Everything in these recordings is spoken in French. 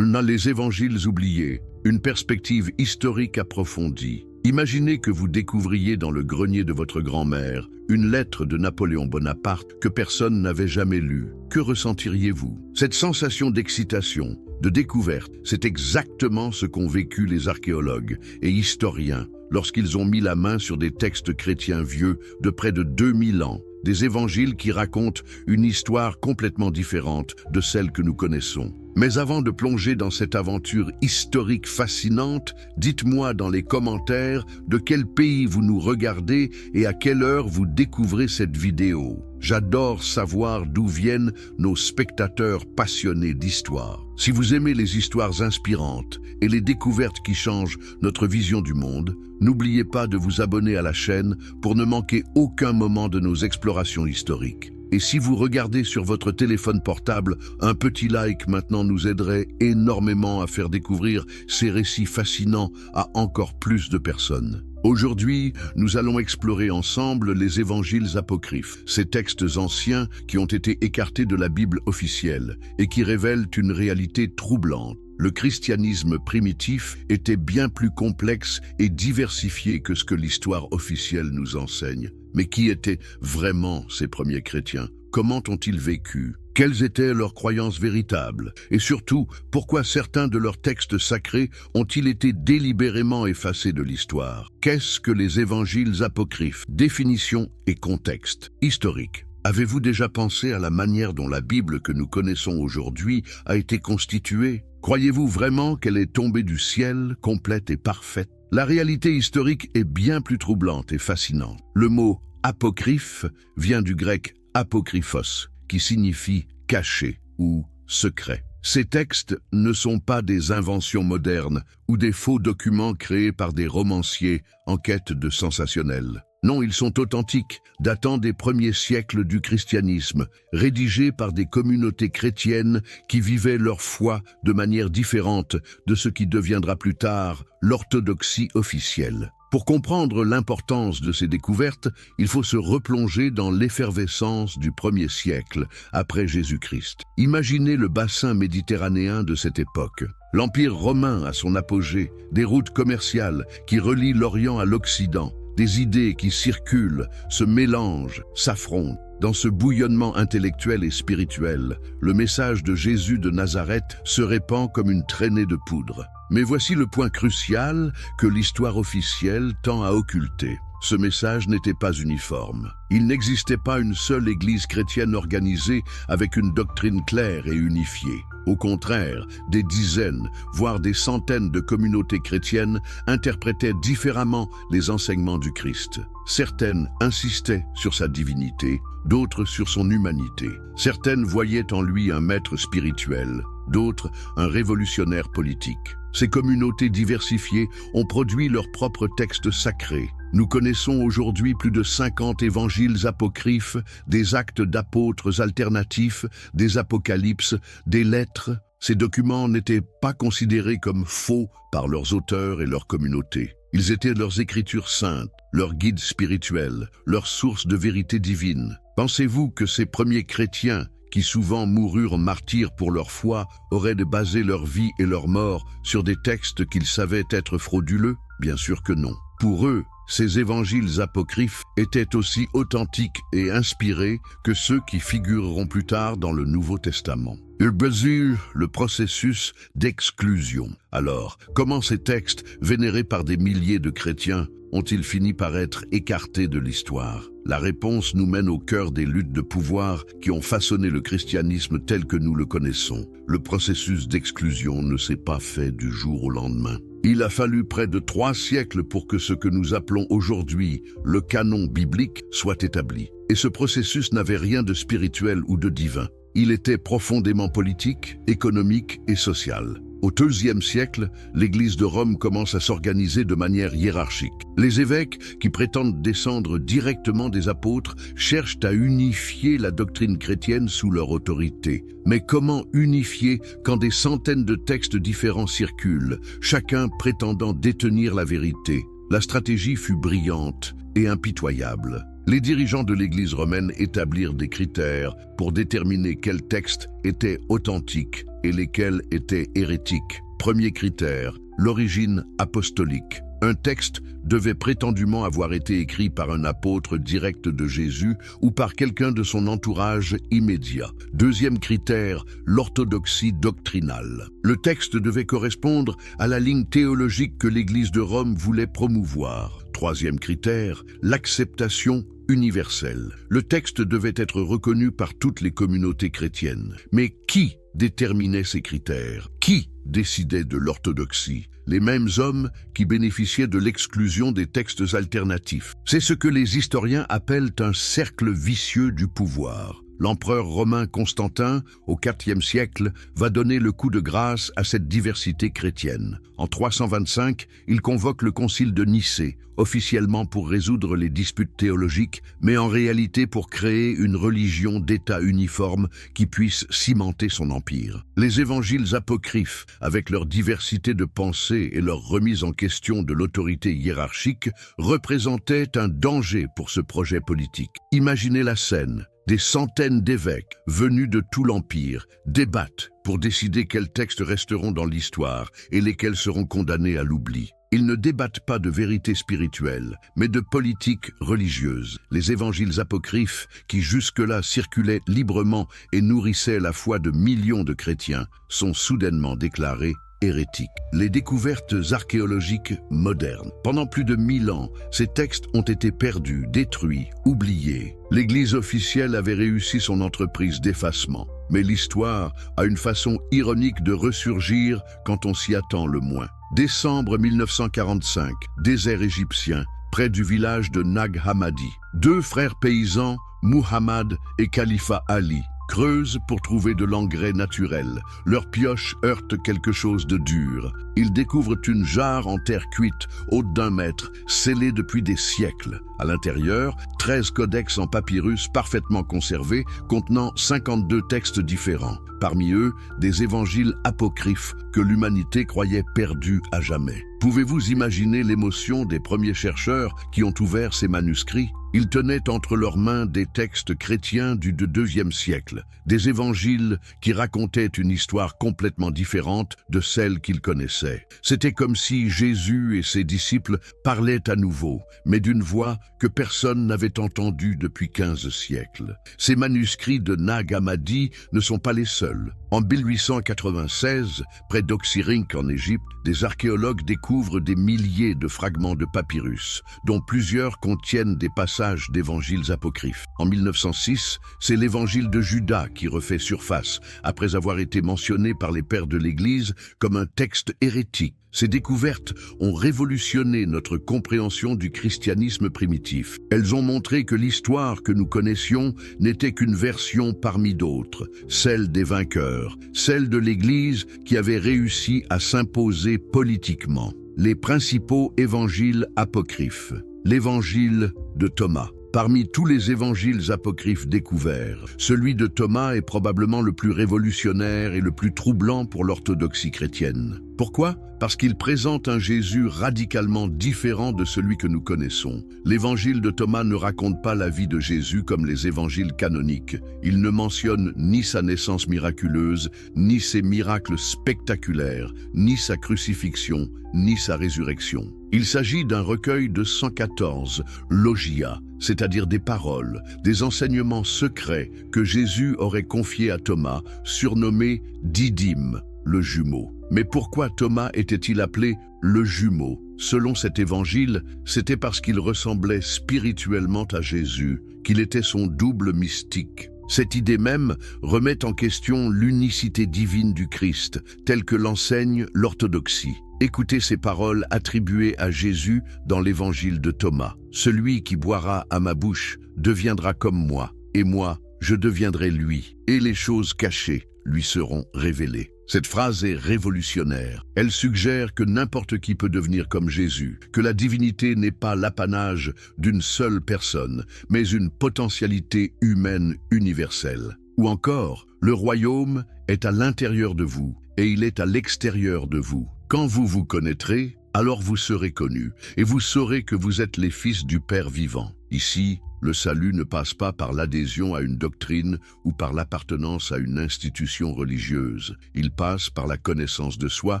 On a les évangiles oubliés, une perspective historique approfondie. Imaginez que vous découvriez dans le grenier de votre grand-mère une lettre de Napoléon Bonaparte que personne n'avait jamais lue. Que ressentiriez-vous? Cette sensation d'excitation, de découverte, c'est exactement ce qu'ont vécu les archéologues et historiens lorsqu'ils ont mis la main sur des textes chrétiens vieux de près de 2000 ans, des évangiles qui racontent une histoire complètement différente de celle que nous connaissons. Mais avant de plonger dans cette aventure historique fascinante, dites-moi dans les commentaires de quel pays vous nous regardez et à quelle heure vous découvrez cette vidéo. J'adore savoir d'où viennent nos spectateurs passionnés d'histoire. Si vous aimez les histoires inspirantes et les découvertes qui changent notre vision du monde, n'oubliez pas de vous abonner à la chaîne pour ne manquer aucun moment de nos explorations historiques. Et si vous regardez sur votre téléphone portable, un petit like maintenant nous aiderait énormément à faire découvrir ces récits fascinants à encore plus de personnes. Aujourd'hui, nous allons explorer ensemble les évangiles apocryphes, ces textes anciens qui ont été écartés de la Bible officielle et qui révèlent une réalité troublante. Le christianisme primitif était bien plus complexe et diversifié que ce que l'histoire officielle nous enseigne. Mais qui étaient vraiment ces premiers chrétiens? Comment ont-ils vécu? Quelles étaient leurs croyances véritables? Et surtout, pourquoi certains de leurs textes sacrés ont-ils été délibérément effacés de l'histoire? Qu'est-ce que les évangiles apocryphes? Définition et contexte historique. Avez-vous déjà pensé à la manière dont la Bible que nous connaissons aujourd'hui a été constituée? Croyez-vous vraiment qu'elle est tombée du ciel, complète et parfaite? La réalité historique est bien plus troublante et fascinante. Le mot « apocryphe » vient du grec « apokryphos » qui signifie « caché » ou « secret ». Ces textes ne sont pas des inventions modernes ou des faux documents créés par des romanciers en quête de sensationnel. Non, ils sont authentiques, datant des premiers siècles du christianisme, rédigés par des communautés chrétiennes qui vivaient leur foi de manière différente de ce qui deviendra plus tard l'orthodoxie officielle. Pour comprendre l'importance de ces découvertes, il faut se replonger dans l'effervescence du 1er siècle, après Jésus-Christ. Imaginez le bassin méditerranéen de cette époque. L'Empire romain à son apogée, des routes commerciales qui relient l'Orient à l'Occident, des idées qui circulent, se mélangent, s'affrontent. Dans ce bouillonnement intellectuel et spirituel, le message de Jésus de Nazareth se répand comme une traînée de poudre. Mais voici le point crucial que l'histoire officielle tend à occulter. Ce message n'était pas uniforme. Il n'existait pas une seule église chrétienne organisée avec une doctrine claire et unifiée. Au contraire, des dizaines, voire des centaines de communautés chrétiennes interprétaient différemment les enseignements du Christ. Certaines insistaient sur sa divinité, d'autres sur son humanité. Certaines voyaient en lui un maître spirituel, d'autres un révolutionnaire politique. Ces communautés diversifiées ont produit leurs propres textes sacrés. Nous connaissons aujourd'hui plus de 50 évangiles apocryphes, des actes d'apôtres alternatifs, des apocalypses, des lettres. Ces documents n'étaient pas considérés comme faux par leurs auteurs et leurs communautés. Ils étaient leurs écritures saintes, leurs guides spirituels, leurs sources de vérité divine. Pensez-vous que ces premiers chrétiens, qui souvent moururent martyrs pour leur foi, auraient basé leur vie et leur mort sur des textes qu'ils savaient être frauduleux? Bien sûr que non. Pour eux, ces évangiles apocryphes étaient aussi authentiques et inspirés que ceux qui figureront plus tard dans le Nouveau Testament. Ils basurent le processus d'exclusion. Alors, comment ces textes, vénérés par des milliers de chrétiens, ont-ils fini par être écartés de l'histoire? La réponse nous mène au cœur des luttes de pouvoir qui ont façonné le christianisme tel que nous le connaissons. Le processus d'exclusion ne s'est pas fait du jour au lendemain. Il a fallu près de 3 siècles pour que ce que nous appelons aujourd'hui le canon biblique soit établi. Et ce processus n'avait rien de spirituel ou de divin. Il était profondément politique, économique et social. Au IIe siècle, l'Église de Rome commence à s'organiser de manière hiérarchique. Les évêques, qui prétendent descendre directement des apôtres, cherchent à unifier la doctrine chrétienne sous leur autorité. Mais comment unifier quand des centaines de textes différents circulent, chacun prétendant détenir la vérité? La stratégie fut brillante et impitoyable. Les dirigeants de l'Église romaine établirent des critères pour déterminer quels textes étaient authentiques et lesquels étaient hérétiques. Premier critère, l'origine apostolique. Un texte devait prétendument avoir été écrit par un apôtre direct de Jésus ou par quelqu'un de son entourage immédiat. Deuxième critère, l'orthodoxie doctrinale. Le texte devait correspondre à la ligne théologique que l'Église de Rome voulait promouvoir. Troisième critère, l'acceptation universelle. Le texte devait être reconnu par toutes les communautés chrétiennes. Mais qui déterminait ces critères? Qui décidait de l'orthodoxie? Les mêmes hommes qui bénéficiaient de l'exclusion des textes alternatifs. C'est ce que les historiens appellent un cercle vicieux du pouvoir. L'empereur romain Constantin, au IVe siècle, va donner le coup de grâce à cette diversité chrétienne. En 325, il convoque le concile de Nicée, officiellement pour résoudre les disputes théologiques, mais en réalité pour créer une religion d'État uniforme qui puisse cimenter son empire. Les évangiles apocryphes, avec leur diversité de pensée et leur remise en question de l'autorité hiérarchique, représentaient un danger pour ce projet politique. Imaginez la scène. Des centaines d'évêques venus de tout l'Empire débattent pour décider quels textes resteront dans l'histoire et lesquels seront condamnés à l'oubli. Ils ne débattent pas de vérité spirituelle, mais de politique religieuse. Les évangiles apocryphes, qui jusque-là circulaient librement et nourrissaient la foi de millions de chrétiens, sont soudainement déclarés hérétiques. Les découvertes archéologiques modernes. Pendant plus de 1000 ans, ces textes ont été perdus, détruits, oubliés. L'Église officielle avait réussi son entreprise d'effacement. Mais l'histoire a une façon ironique de ressurgir quand on s'y attend le moins. Décembre 1945, désert égyptien, près du village de Nag Hammadi. Deux frères paysans, Muhammad et Khalifa Ali, creusent pour trouver de l'engrais naturel. Leur pioche heurte quelque chose de dur. Ils découvrent une jarre en terre cuite, haute d'1 mètre, scellée depuis des siècles. À l'intérieur, 13 codex en papyrus parfaitement conservés, contenant 52 textes différents. Parmi eux, des évangiles apocryphes que l'humanité croyait perdus à jamais. Pouvez-vous imaginer l'émotion des premiers chercheurs qui ont ouvert ces manuscrits? Ils tenaient entre leurs mains des textes chrétiens du IIe siècle, des évangiles qui racontaient une histoire complètement différente de celle qu'ils connaissaient. C'était comme si Jésus et ses disciples parlaient à nouveau, mais d'une voix que personne n'avait entendue depuis 15 siècles. Ces manuscrits de Nag Hammadi ne sont pas les seuls. En 1896, près d'Oxyrhynch en Égypte, des archéologues découvrent des milliers de fragments de papyrus, dont plusieurs contiennent des passages d'évangiles apocryphes. En 1906, c'est l'évangile de Judas qui refait surface, après avoir été mentionné par les pères de l'Église comme un texte hérétique. Ces découvertes ont révolutionné notre compréhension du christianisme primitif. Elles ont montré que l'histoire que nous connaissions n'était qu'une version parmi d'autres, celle des vainqueurs, celle de l'Église qui avait réussi à s'imposer politiquement. Les principaux évangiles apocryphes. L'évangile de Thomas. Parmi tous les évangiles apocryphes découverts, celui de Thomas est probablement le plus révolutionnaire et le plus troublant pour l'orthodoxie chrétienne. Pourquoi? Parce qu'il présente un Jésus radicalement différent de celui que nous connaissons. L'évangile de Thomas ne raconte pas la vie de Jésus comme les évangiles canoniques. Il ne mentionne ni sa naissance miraculeuse, ni ses miracles spectaculaires, ni sa crucifixion, ni sa résurrection. Il s'agit d'un recueil de 114 logia, c'est-à-dire des paroles, des enseignements secrets que Jésus aurait confiés à Thomas, surnommé Didyme, le jumeau. Mais pourquoi Thomas était-il appelé le jumeau? Selon cet évangile, c'était parce qu'il ressemblait spirituellement à Jésus, qu'il était son double mystique. Cette idée même remet en question l'unicité divine du Christ, telle que l'enseigne l'orthodoxie. Écoutez ces paroles attribuées à Jésus dans l'évangile de Thomas. « Celui qui boira à ma bouche deviendra comme moi, et moi, je deviendrai lui, et les choses cachées lui seront révélées. » Cette phrase est révolutionnaire. Elle suggère que n'importe qui peut devenir comme Jésus, que la divinité n'est pas l'apanage d'une seule personne, mais une potentialité humaine universelle. Ou encore, le royaume est à l'intérieur de vous et il est à l'extérieur de vous. Quand vous vous connaîtrez, alors vous serez connus et vous saurez que vous êtes les fils du Père vivant. Ici, Le salut ne passe pas par l'adhésion à une doctrine ou par l'appartenance à une institution religieuse. Il passe par la connaissance de soi,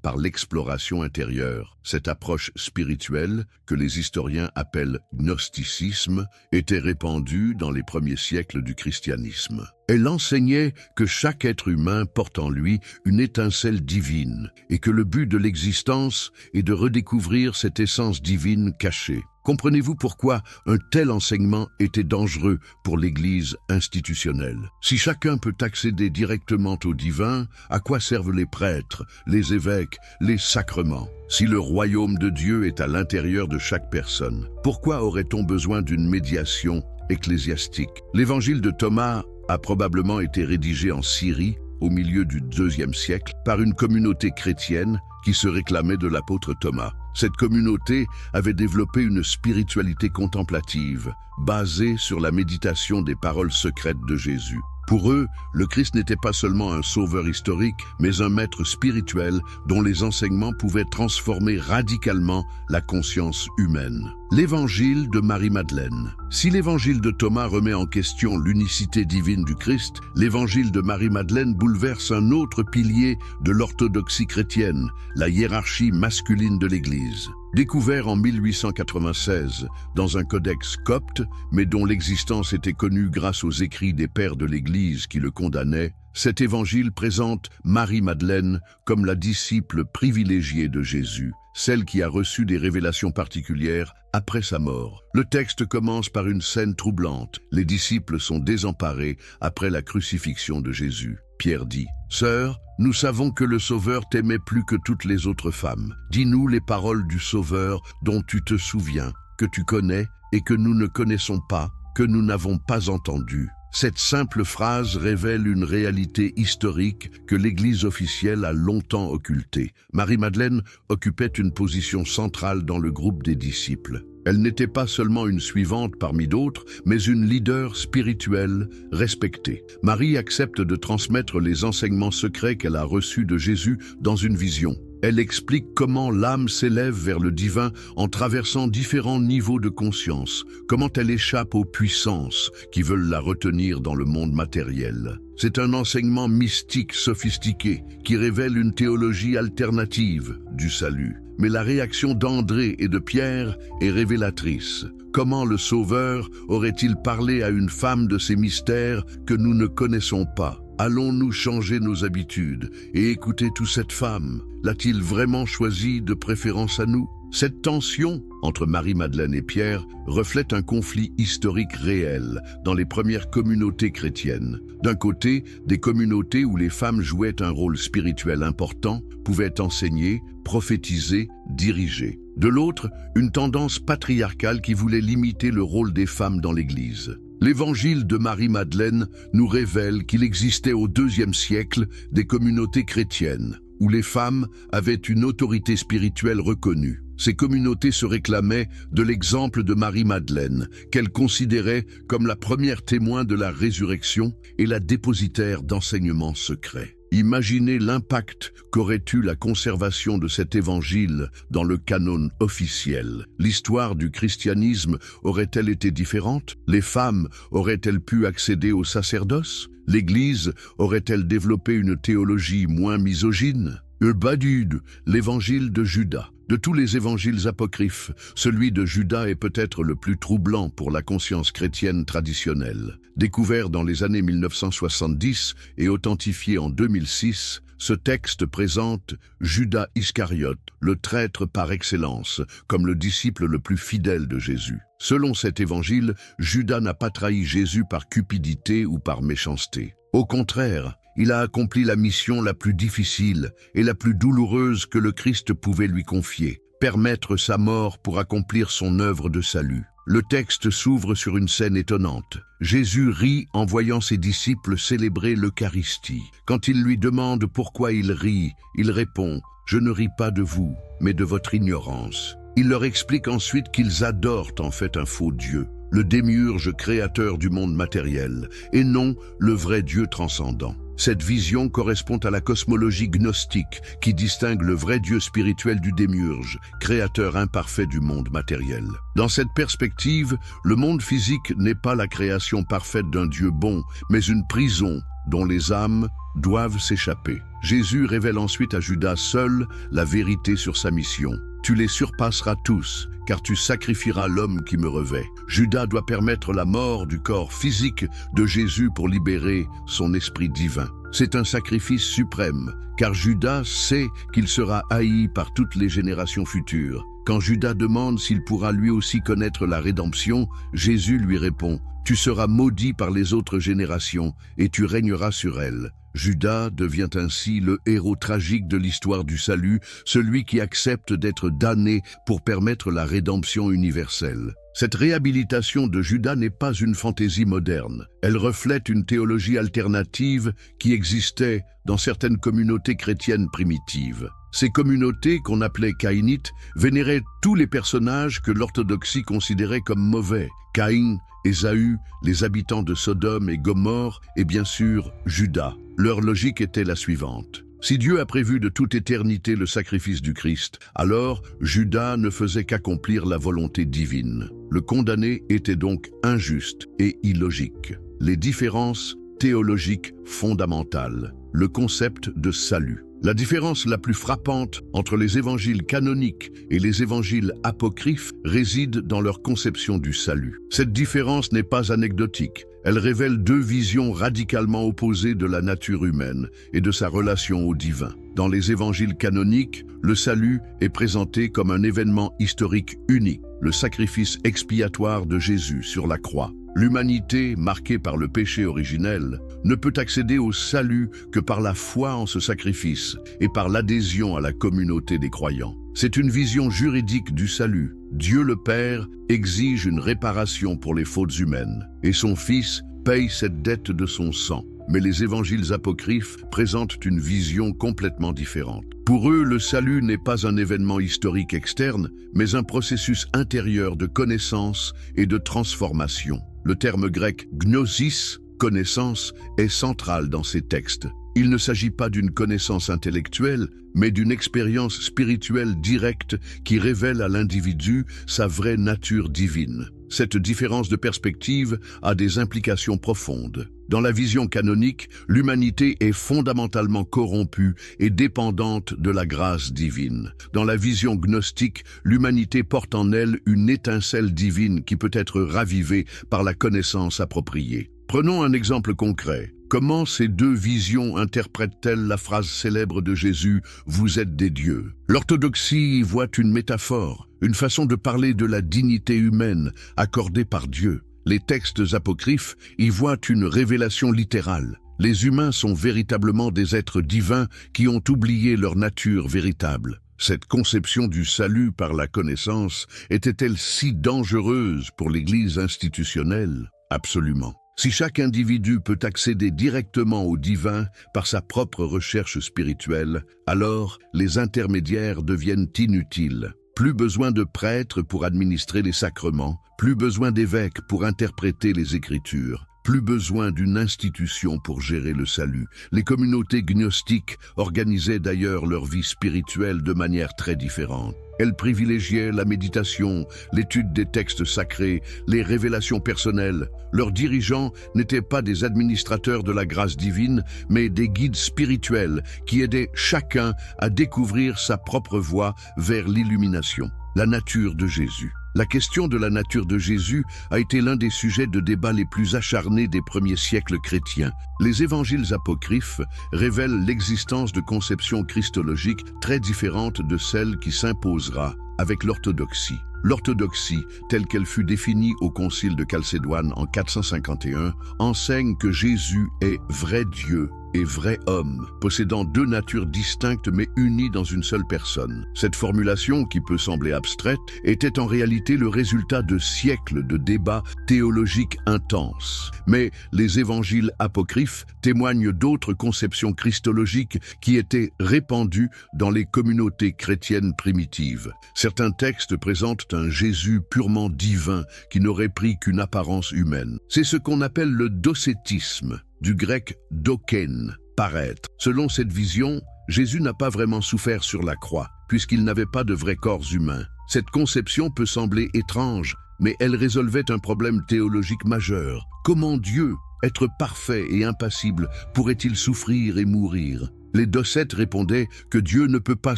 par l'exploration intérieure. Cette approche spirituelle, que les historiens appellent gnosticisme, était répandue dans les premiers siècles du christianisme. Elle enseignait que chaque être humain porte en lui une étincelle divine et que le but de l'existence est de redécouvrir cette essence divine cachée. Comprenez-vous pourquoi un tel enseignement était dangereux pour l'Église institutionnelle? Si chacun peut accéder directement au divin, à quoi servent les prêtres, les évêques, les sacrements? Si le royaume de Dieu est à l'intérieur de chaque personne, pourquoi aurait-on besoin d'une médiation ecclésiastique? L'évangile de Thomas a probablement été rédigé en Syrie, au milieu du IIe siècle, par une communauté chrétienne qui se réclamait de l'apôtre Thomas. Cette communauté avait développé une spiritualité contemplative, basée sur la méditation des paroles secrètes de Jésus. Pour eux, le Christ n'était pas seulement un sauveur historique, mais un maître spirituel dont les enseignements pouvaient transformer radicalement la conscience humaine. L'évangile de Marie-Madeleine. Si l'évangile de Thomas remet en question l'unicité divine du Christ, l'évangile de Marie-Madeleine bouleverse un autre pilier de l'orthodoxie chrétienne, la hiérarchie masculine de l'Église. Découvert en 1896 dans un codex copte, mais dont l'existence était connue grâce aux écrits des pères de l'Église qui le condamnaient, cet évangile présente Marie-Madeleine comme la disciple privilégiée de Jésus, celle qui a reçu des révélations particulières après sa mort. Le texte commence par une scène troublante. Les disciples sont désemparés après la crucifixion de Jésus. Pierre dit « Sœur, nous savons que le Sauveur t'aimait plus que toutes les autres femmes. Dis-nous les paroles du Sauveur dont tu te souviens, que tu connais et que nous ne connaissons pas, que nous n'avons pas entendues. » Cette simple phrase révèle une réalité historique que l'Église officielle a longtemps occultée. Marie-Madeleine occupait une position centrale dans le groupe des disciples. Elle n'était pas seulement une suivante parmi d'autres, mais une leader spirituelle respectée. Marie accepte de transmettre les enseignements secrets qu'elle a reçus de Jésus dans une vision. Elle explique comment l'âme s'élève vers le divin en traversant différents niveaux de conscience, comment elle échappe aux puissances qui veulent la retenir dans le monde matériel. C'est un enseignement mystique sophistiqué qui révèle une théologie alternative du salut. Mais la réaction d'André et de Pierre est révélatrice. Comment le Sauveur aurait-il parlé à une femme de ces mystères que nous ne connaissons pas? Allons-nous changer nos habitudes et écouter toute cette femme? L'a-t-il vraiment choisi de préférence à nous? Cette tension entre Marie-Madeleine et Pierre reflète un conflit historique réel dans les premières communautés chrétiennes. D'un côté, des communautés où les femmes jouaient un rôle spirituel important, pouvaient enseigner, prophétiser, diriger. De l'autre, une tendance patriarcale qui voulait limiter le rôle des femmes dans l'Église. L'évangile de Marie-Madeleine nous révèle qu'il existait au IIe siècle des communautés chrétiennes où les femmes avaient une autorité spirituelle reconnue. Ces communautés se réclamaient de l'exemple de Marie-Madeleine, qu'elles considéraient comme la première témoin de la résurrection et la dépositaire d'enseignements secrets. Imaginez l'impact qu'aurait eu la conservation de cet évangile dans le canon officiel. L'histoire du christianisme aurait-elle été différente? Les femmes auraient-elles pu accéder au sacerdoce? L'Église aurait-elle développé une théologie moins misogyne? Badud, l'évangile de Judas. De tous les évangiles apocryphes, celui de Judas est peut-être le plus troublant pour la conscience chrétienne traditionnelle. Découvert dans les années 1970 et authentifié en 2006, ce texte présente Judas Iscariote, le traître par excellence, comme le disciple le plus fidèle de Jésus. Selon cet évangile, Judas n'a pas trahi Jésus par cupidité ou par méchanceté. Au contraire, il a accompli la mission la plus difficile et la plus douloureuse que le Christ pouvait lui confier, permettre sa mort pour accomplir son œuvre de salut. Le texte s'ouvre sur une scène étonnante. Jésus rit en voyant ses disciples célébrer l'Eucharistie. Quand il lui demande pourquoi il rit, il répond « Je ne ris pas de vous, mais de votre ignorance ». Il leur explique ensuite qu'ils adorent en fait un faux Dieu, le démiurge créateur du monde matériel, et non le vrai Dieu transcendant. Cette vision correspond à la cosmologie gnostique qui distingue le vrai Dieu spirituel du démiurge, créateur imparfait du monde matériel. Dans cette perspective, le monde physique n'est pas la création parfaite d'un Dieu bon, mais une prison dont les âmes doivent s'échapper. Jésus révèle ensuite à Judas seul la vérité sur sa mission. Tu les surpasseras tous, car tu sacrifieras l'homme qui me revêt. Judas doit permettre la mort du corps physique de Jésus pour libérer son esprit divin. C'est un sacrifice suprême, car Judas sait qu'il sera haï par toutes les générations futures. Quand Judas demande s'il pourra lui aussi connaître la rédemption, Jésus lui répond « Tu seras maudit par les autres générations et tu régneras sur elles ». Judas devient ainsi le héros tragique de l'histoire du salut, celui qui accepte d'être damné pour permettre la rédemption universelle. Cette réhabilitation de Judas n'est pas une fantaisie moderne. Elle reflète une théologie alternative qui existait dans certaines communautés chrétiennes primitives. Ces communautés, qu'on appelait caïnites, vénéraient tous les personnages que l'orthodoxie considérait comme mauvais. Caïn, Ésaü, les habitants de Sodome et Gomorrhe, et bien sûr Judas. Leur logique était la suivante. Si Dieu a prévu de toute éternité le sacrifice du Christ, alors Judas ne faisait qu'accomplir la volonté divine. Le condamné était donc injuste et illogique. Les différences théologiques fondamentales. Le concept de salut. La différence la plus frappante entre les évangiles canoniques et les évangiles apocryphes réside dans leur conception du salut. Cette différence n'est pas anecdotique. Elle révèle deux visions radicalement opposées de la nature humaine et de sa relation au divin. Dans les évangiles canoniques, le salut est présenté comme un événement historique unique, le sacrifice expiatoire de Jésus sur la croix. L'humanité, marquée par le péché originel, ne peut accéder au salut que par la foi en ce sacrifice et par l'adhésion à la communauté des croyants. C'est une vision juridique du salut. Dieu le Père exige une réparation pour les fautes humaines, et son Fils paye cette dette de son sang. Mais les évangiles apocryphes présentent une vision complètement différente. Pour eux, le salut n'est pas un événement historique externe, mais un processus intérieur de connaissance et de transformation. Le terme grec « gnosis », connaissance, est central dans ces textes. Il ne s'agit pas d'une connaissance intellectuelle, mais d'une expérience spirituelle directe qui révèle à l'individu sa vraie nature divine. Cette différence de perspective a des implications profondes. Dans la vision canonique, l'humanité est fondamentalement corrompue et dépendante de la grâce divine. Dans la vision gnostique, l'humanité porte en elle une étincelle divine qui peut être ravivée par la connaissance appropriée. Prenons un exemple concret. Comment ces deux visions interprètent-elles la phrase célèbre de Jésus « Vous êtes des dieux ». L'orthodoxie y voit une métaphore, une façon de parler de la dignité humaine accordée par Dieu. Les textes apocryphes y voient une révélation littérale. Les humains sont véritablement des êtres divins qui ont oublié leur nature véritable. Cette conception du salut par la connaissance était-elle si dangereuse pour l'Église institutionnelle? Absolument. Si chaque individu peut accéder directement au divin par sa propre recherche spirituelle, alors les intermédiaires deviennent inutiles. Plus besoin de prêtres pour administrer les sacrements, plus besoin d'évêques pour interpréter les Écritures, plus besoin d'une institution pour gérer le salut. Les communautés gnostiques organisaient d'ailleurs leur vie spirituelle de manière très différente. Elles privilégiaient la méditation, l'étude des textes sacrés, les révélations personnelles. Leurs dirigeants n'étaient pas des administrateurs de la grâce divine, mais des guides spirituels qui aidaient chacun à découvrir sa propre voie vers l'illumination. La nature de Jésus. La question de la nature de Jésus a été l'un des sujets de débat les plus acharnés des premiers siècles chrétiens. Les évangiles apocryphes révèlent l'existence de conceptions christologiques très différentes de celles qui s'imposera avec l'orthodoxie. L'orthodoxie, telle qu'elle fut définie au concile de Chalcédoine en 451, enseigne que Jésus est vrai Dieu et vrai homme, possédant deux natures distinctes mais unies dans une seule personne. Cette formulation, qui peut sembler abstraite, était en réalité le résultat de siècles de débats théologiques intenses. Mais les évangiles apocryphes témoignent d'autres conceptions christologiques qui étaient répandues dans les communautés chrétiennes primitives. Certains textes présentent un Jésus purement divin qui n'aurait pris qu'une apparence humaine. C'est ce qu'on appelle le docétisme, du grec doken. paraître. Selon cette vision, Jésus n'a pas vraiment souffert sur la croix, puisqu'il n'avait pas de vrais corps humains. Cette conception peut sembler étrange, mais elle résolvait un problème théologique majeur. Comment Dieu, être parfait et impassible, pourrait-il souffrir et mourir? Les Docètes répondaient que Dieu ne peut pas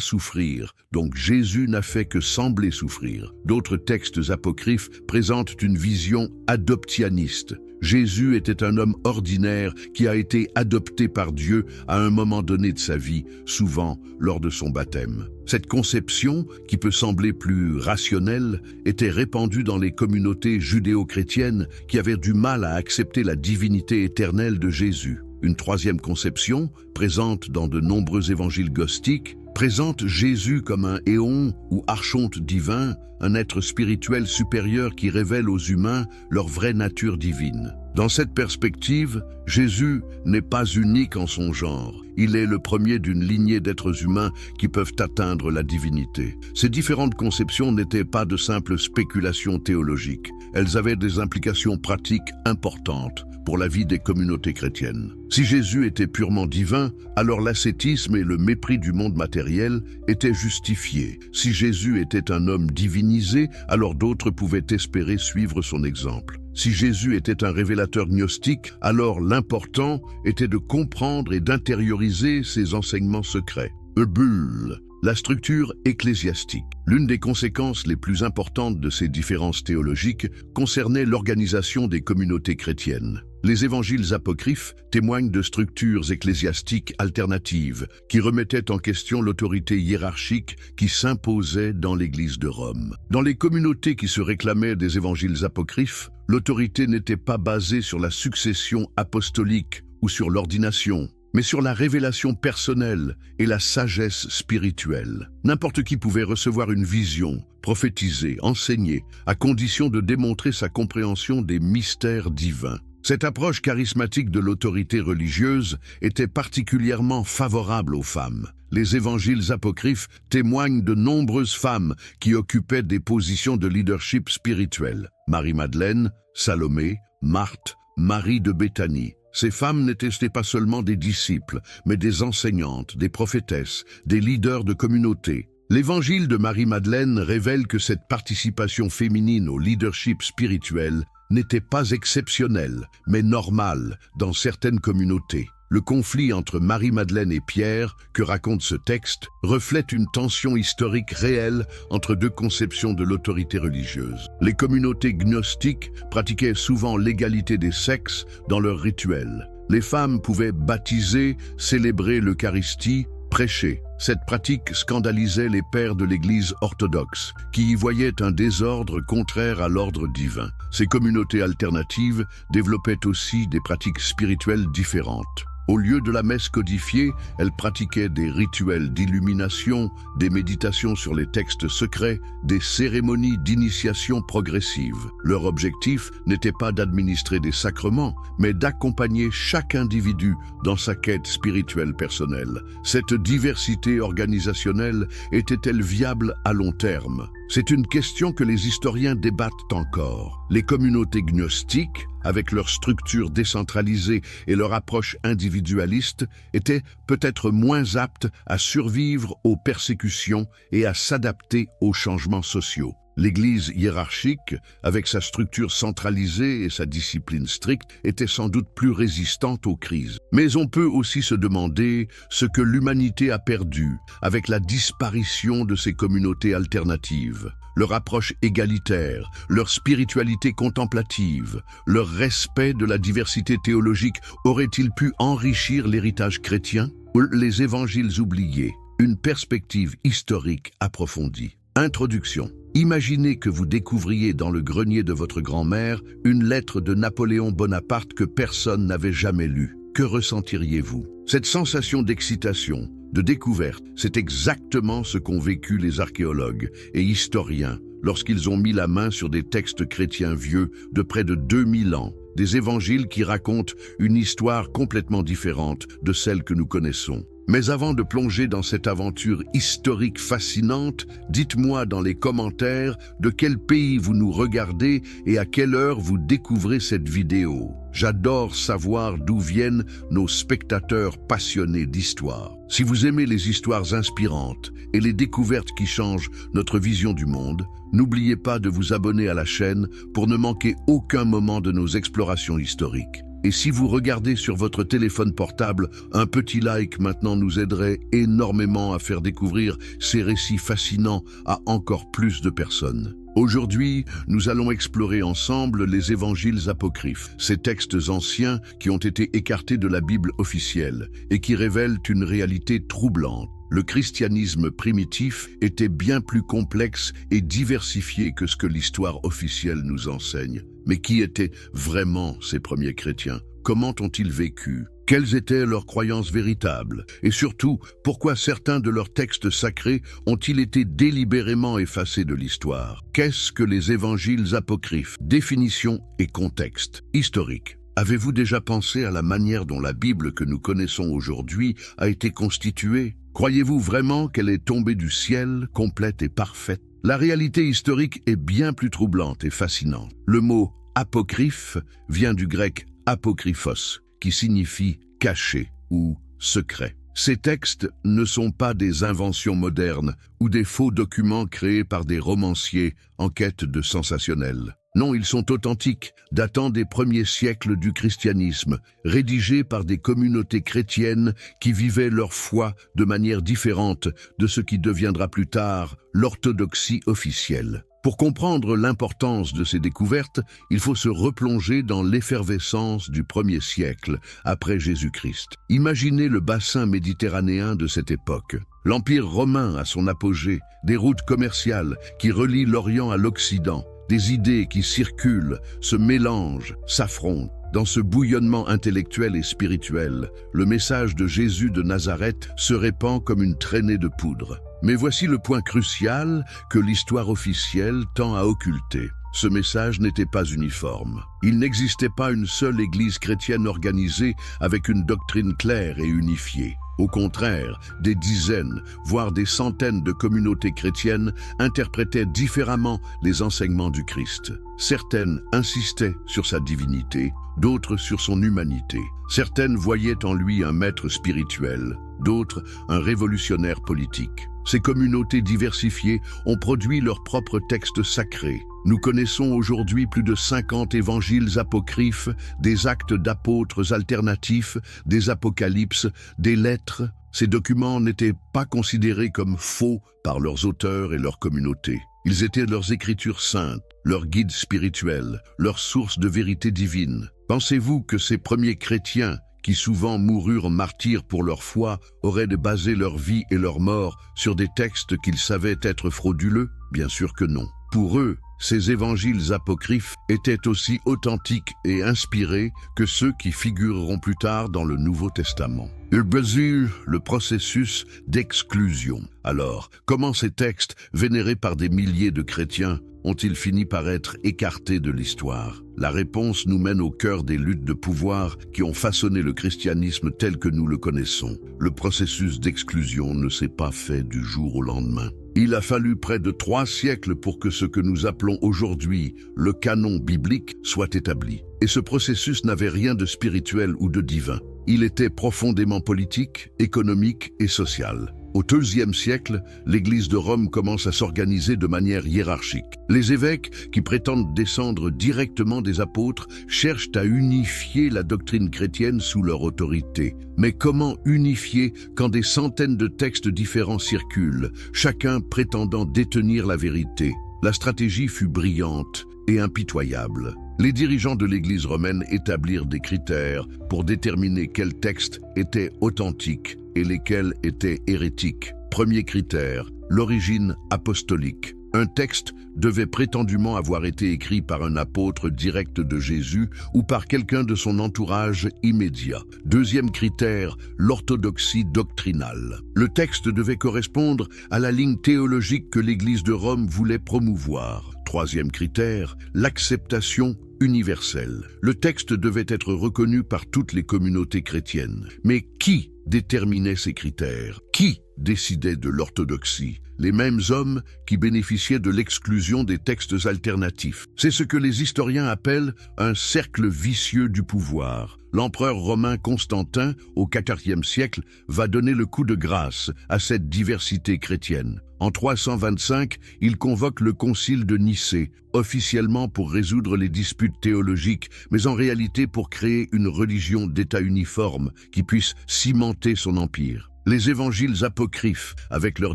souffrir, donc Jésus n'a fait que sembler souffrir. D'autres textes apocryphes présentent une vision adoptianiste. Jésus était un homme ordinaire qui a été adopté par Dieu à un moment donné de sa vie, souvent lors de son baptême. Cette conception, qui peut sembler plus rationnelle, était répandue dans les communautés judéo-chrétiennes qui avaient du mal à accepter la divinité éternelle de Jésus. Une troisième conception, présente dans de nombreux évangiles gnostiques, présente Jésus comme un éon ou archonte divin, un être spirituel supérieur qui révèle aux humains leur vraie nature divine. Dans cette perspective, Jésus n'est pas unique en son genre. Il est le premier d'une lignée d'êtres humains qui peuvent atteindre la divinité. Ces différentes conceptions n'étaient pas de simples spéculations théologiques. Elles avaient des implications pratiques importantes pour la vie des communautés chrétiennes. Si Jésus était purement divin, alors l'ascétisme et le mépris du monde matériel étaient justifiés. Si Jésus était un homme divinisé, alors d'autres pouvaient espérer suivre son exemple. Si Jésus était un révélateur gnostique, alors l'important était de comprendre et d'intérioriser ses enseignements secrets. Bulle, la structure ecclésiastique. L'une des conséquences les plus importantes de ces différences théologiques concernait l'organisation des communautés chrétiennes. Les évangiles apocryphes témoignent de structures ecclésiastiques alternatives qui remettaient en question l'autorité hiérarchique qui s'imposait dans l'Église de Rome. Dans les communautés qui se réclamaient des évangiles apocryphes, l'autorité n'était pas basée sur la succession apostolique ou sur l'ordination, mais sur la révélation personnelle et la sagesse spirituelle. N'importe qui pouvait recevoir une vision, prophétiser, enseigner, à condition de démontrer sa compréhension des mystères divins. Cette approche charismatique de l'autorité religieuse était particulièrement favorable aux femmes. Les évangiles apocryphes témoignent de nombreuses femmes qui occupaient des positions de leadership spirituel. Marie-Madeleine, Salomé, Marthe, Marie de Béthanie. Ces femmes n'étaient pas seulement des disciples, mais des enseignantes, des prophétesses, des leaders de communautés. L'évangile de Marie-Madeleine révèle que cette participation féminine au leadership spirituel n'était pas exceptionnelle, mais normale dans certaines communautés. Le conflit entre Marie-Madeleine et Pierre, que raconte ce texte, reflète une tension historique réelle entre deux conceptions de l'autorité religieuse. Les communautés gnostiques pratiquaient souvent l'égalité des sexes dans leurs rituels. Les femmes pouvaient baptiser, célébrer l'Eucharistie, prêcher. Cette pratique scandalisait les pères de l'Église orthodoxe, qui y voyaient un désordre contraire à l'ordre divin. Ces communautés alternatives développaient aussi des pratiques spirituelles différentes. Au lieu de la messe codifiée, elles pratiquaient des rituels d'illumination, des méditations sur les textes secrets, des cérémonies d'initiation progressive. Leur objectif n'était pas d'administrer des sacrements, mais d'accompagner chaque individu dans sa quête spirituelle personnelle. Cette diversité organisationnelle était-elle viable à long terme? C'est une question que les historiens débattent encore. Les communautés gnostiques, avec leur structure décentralisée et leur approche individualiste, étaient peut-être moins aptes à survivre aux persécutions et à s'adapter aux changements sociaux. L'Église hiérarchique, avec sa structure centralisée et sa discipline stricte, était sans doute plus résistante aux crises. Mais on peut aussi se demander ce que l'humanité a perdu avec la disparition de ces communautés alternatives. Leur approche égalitaire, leur spiritualité contemplative, leur respect de la diversité théologique auraient-ils pu enrichir l'héritage chrétien? Les évangiles oubliés, une perspective historique approfondie. Introduction. Imaginez que vous découvriez dans le grenier de votre grand-mère une lettre de Napoléon Bonaparte que personne n'avait jamais lue. Que ressentiriez-vous? Cette sensation d'excitation, de découverte, c'est exactement ce qu'ont vécu les archéologues et historiens lorsqu'ils ont mis la main sur des textes chrétiens vieux de près de 2000 ans, des évangiles qui racontent une histoire complètement différente de celle que nous connaissons. Mais avant de plonger dans cette aventure historique fascinante, dites-moi dans les commentaires de quel pays vous nous regardez et à quelle heure vous découvrez cette vidéo. J'adore savoir d'où viennent nos spectateurs passionnés d'histoire. Si vous aimez les histoires inspirantes et les découvertes qui changent notre vision du monde, n'oubliez pas de vous abonner à la chaîne pour ne manquer aucun moment de nos explorations historiques. Et si vous regardez sur votre téléphone portable, un petit like maintenant nous aiderait énormément à faire découvrir ces récits fascinants à encore plus de personnes. Aujourd'hui, nous allons explorer ensemble les évangiles apocryphes, ces textes anciens qui ont été écartés de la Bible officielle et qui révèlent une réalité troublante. Le christianisme primitif était bien plus complexe et diversifié que ce que l'histoire officielle nous enseigne. Mais qui étaient vraiment ces premiers chrétiens? Comment ont-ils vécu? Quelles étaient leurs croyances véritables? Et surtout, pourquoi certains de leurs textes sacrés ont-ils été délibérément effacés de l'histoire? Qu'est-ce que les évangiles apocryphes? Définition et contexte historique. Avez-vous déjà pensé à la manière dont la Bible que nous connaissons aujourd'hui a été constituée? Croyez-vous vraiment qu'elle est tombée du ciel, complète et parfaite? La réalité historique est bien plus troublante et fascinante. Le mot apocryphe vient du grec apokryphos, qui signifie caché ou secret. Ces textes ne sont pas des inventions modernes ou des faux documents créés par des romanciers en quête de sensationnel. Non, ils sont authentiques, datant des premiers siècles du christianisme, rédigés par des communautés chrétiennes qui vivaient leur foi de manière différente de ce qui deviendra plus tard l'orthodoxie officielle. Pour comprendre l'importance de ces découvertes, il faut se replonger dans l'effervescence du 1er siècle, après Jésus-Christ. Imaginez le bassin méditerranéen de cette époque. L'Empire romain à son apogée, des routes commerciales qui relient l'Orient à l'Occident, des idées qui circulent, se mélangent, s'affrontent. Dans ce bouillonnement intellectuel et spirituel, le message de Jésus de Nazareth se répand comme une traînée de poudre. Mais voici le point crucial que l'histoire officielle tend à occulter. Ce message n'était pas uniforme. Il n'existait pas une seule église chrétienne organisée avec une doctrine claire et unifiée. Au contraire, des dizaines, voire des centaines de communautés chrétiennes interprétaient différemment les enseignements du Christ. Certaines insistaient sur sa divinité, d'autres sur son humanité. Certaines voyaient en lui un maître spirituel, d'autres un révolutionnaire politique. Ces communautés diversifiées ont produit leurs propres textes sacrés. Nous connaissons aujourd'hui plus de 50 évangiles apocryphes, des actes d'apôtres alternatifs, des apocalypses, des lettres. Ces documents n'étaient pas considérés comme faux par leurs auteurs et leurs communautés. Ils étaient leurs écritures saintes, leurs guides spirituels, leurs sources de vérité divine. Pensez-vous que ces premiers chrétiens, qui souvent moururent martyrs pour leur foi, auraient basé leur vie et leur mort sur des textes qu'ils savaient être frauduleux? Bien sûr que non. Pour eux, ces évangiles apocryphes étaient aussi authentiques et inspirés que ceux qui figureront plus tard dans le Nouveau Testament. Ils basent le processus d'exclusion. Alors, comment ces textes, vénérés par des milliers de chrétiens, ont-ils fini par être écartés de l'histoire? La réponse nous mène au cœur des luttes de pouvoir qui ont façonné le christianisme tel que nous le connaissons. Le processus d'exclusion ne s'est pas fait du jour au lendemain. Il a fallu près de 3 siècles pour que ce que nous appelons aujourd'hui le canon biblique soit établi. Et ce processus n'avait rien de spirituel ou de divin. Il était profondément politique, économique et social. Au IIe siècle, l'Église de Rome commence à s'organiser de manière hiérarchique. Les évêques, qui prétendent descendre directement des apôtres, cherchent à unifier la doctrine chrétienne sous leur autorité. Mais comment unifier quand des centaines de textes différents circulent, chacun prétendant détenir la vérité? La stratégie fut brillante et impitoyable. Les dirigeants de l'Église romaine établirent des critères pour déterminer quels textes étaient authentiques et lesquels étaient hérétiques. Premier critère, l'origine apostolique. Un texte devait prétendument avoir été écrit par un apôtre direct de Jésus ou par quelqu'un de son entourage immédiat. Deuxième critère, l'orthodoxie doctrinale. Le texte devait correspondre à la ligne théologique que l'Église de Rome voulait promouvoir. Troisième critère, l'acceptation universel. Le texte devait être reconnu par toutes les communautés chrétiennes. Mais qui déterminait ces critères? Qui décidait de l'orthodoxie? Les mêmes hommes qui bénéficiaient de l'exclusion des textes alternatifs. C'est ce que les historiens appellent un cercle vicieux du pouvoir. L'empereur romain Constantin, au IVe siècle, va donner le coup de grâce à cette diversité chrétienne. En 325, il convoque le concile de Nicée, officiellement pour résoudre les disputes théologiques, mais en réalité pour créer une religion d'État uniforme qui puisse cimenter son empire. Les évangiles apocryphes, avec leur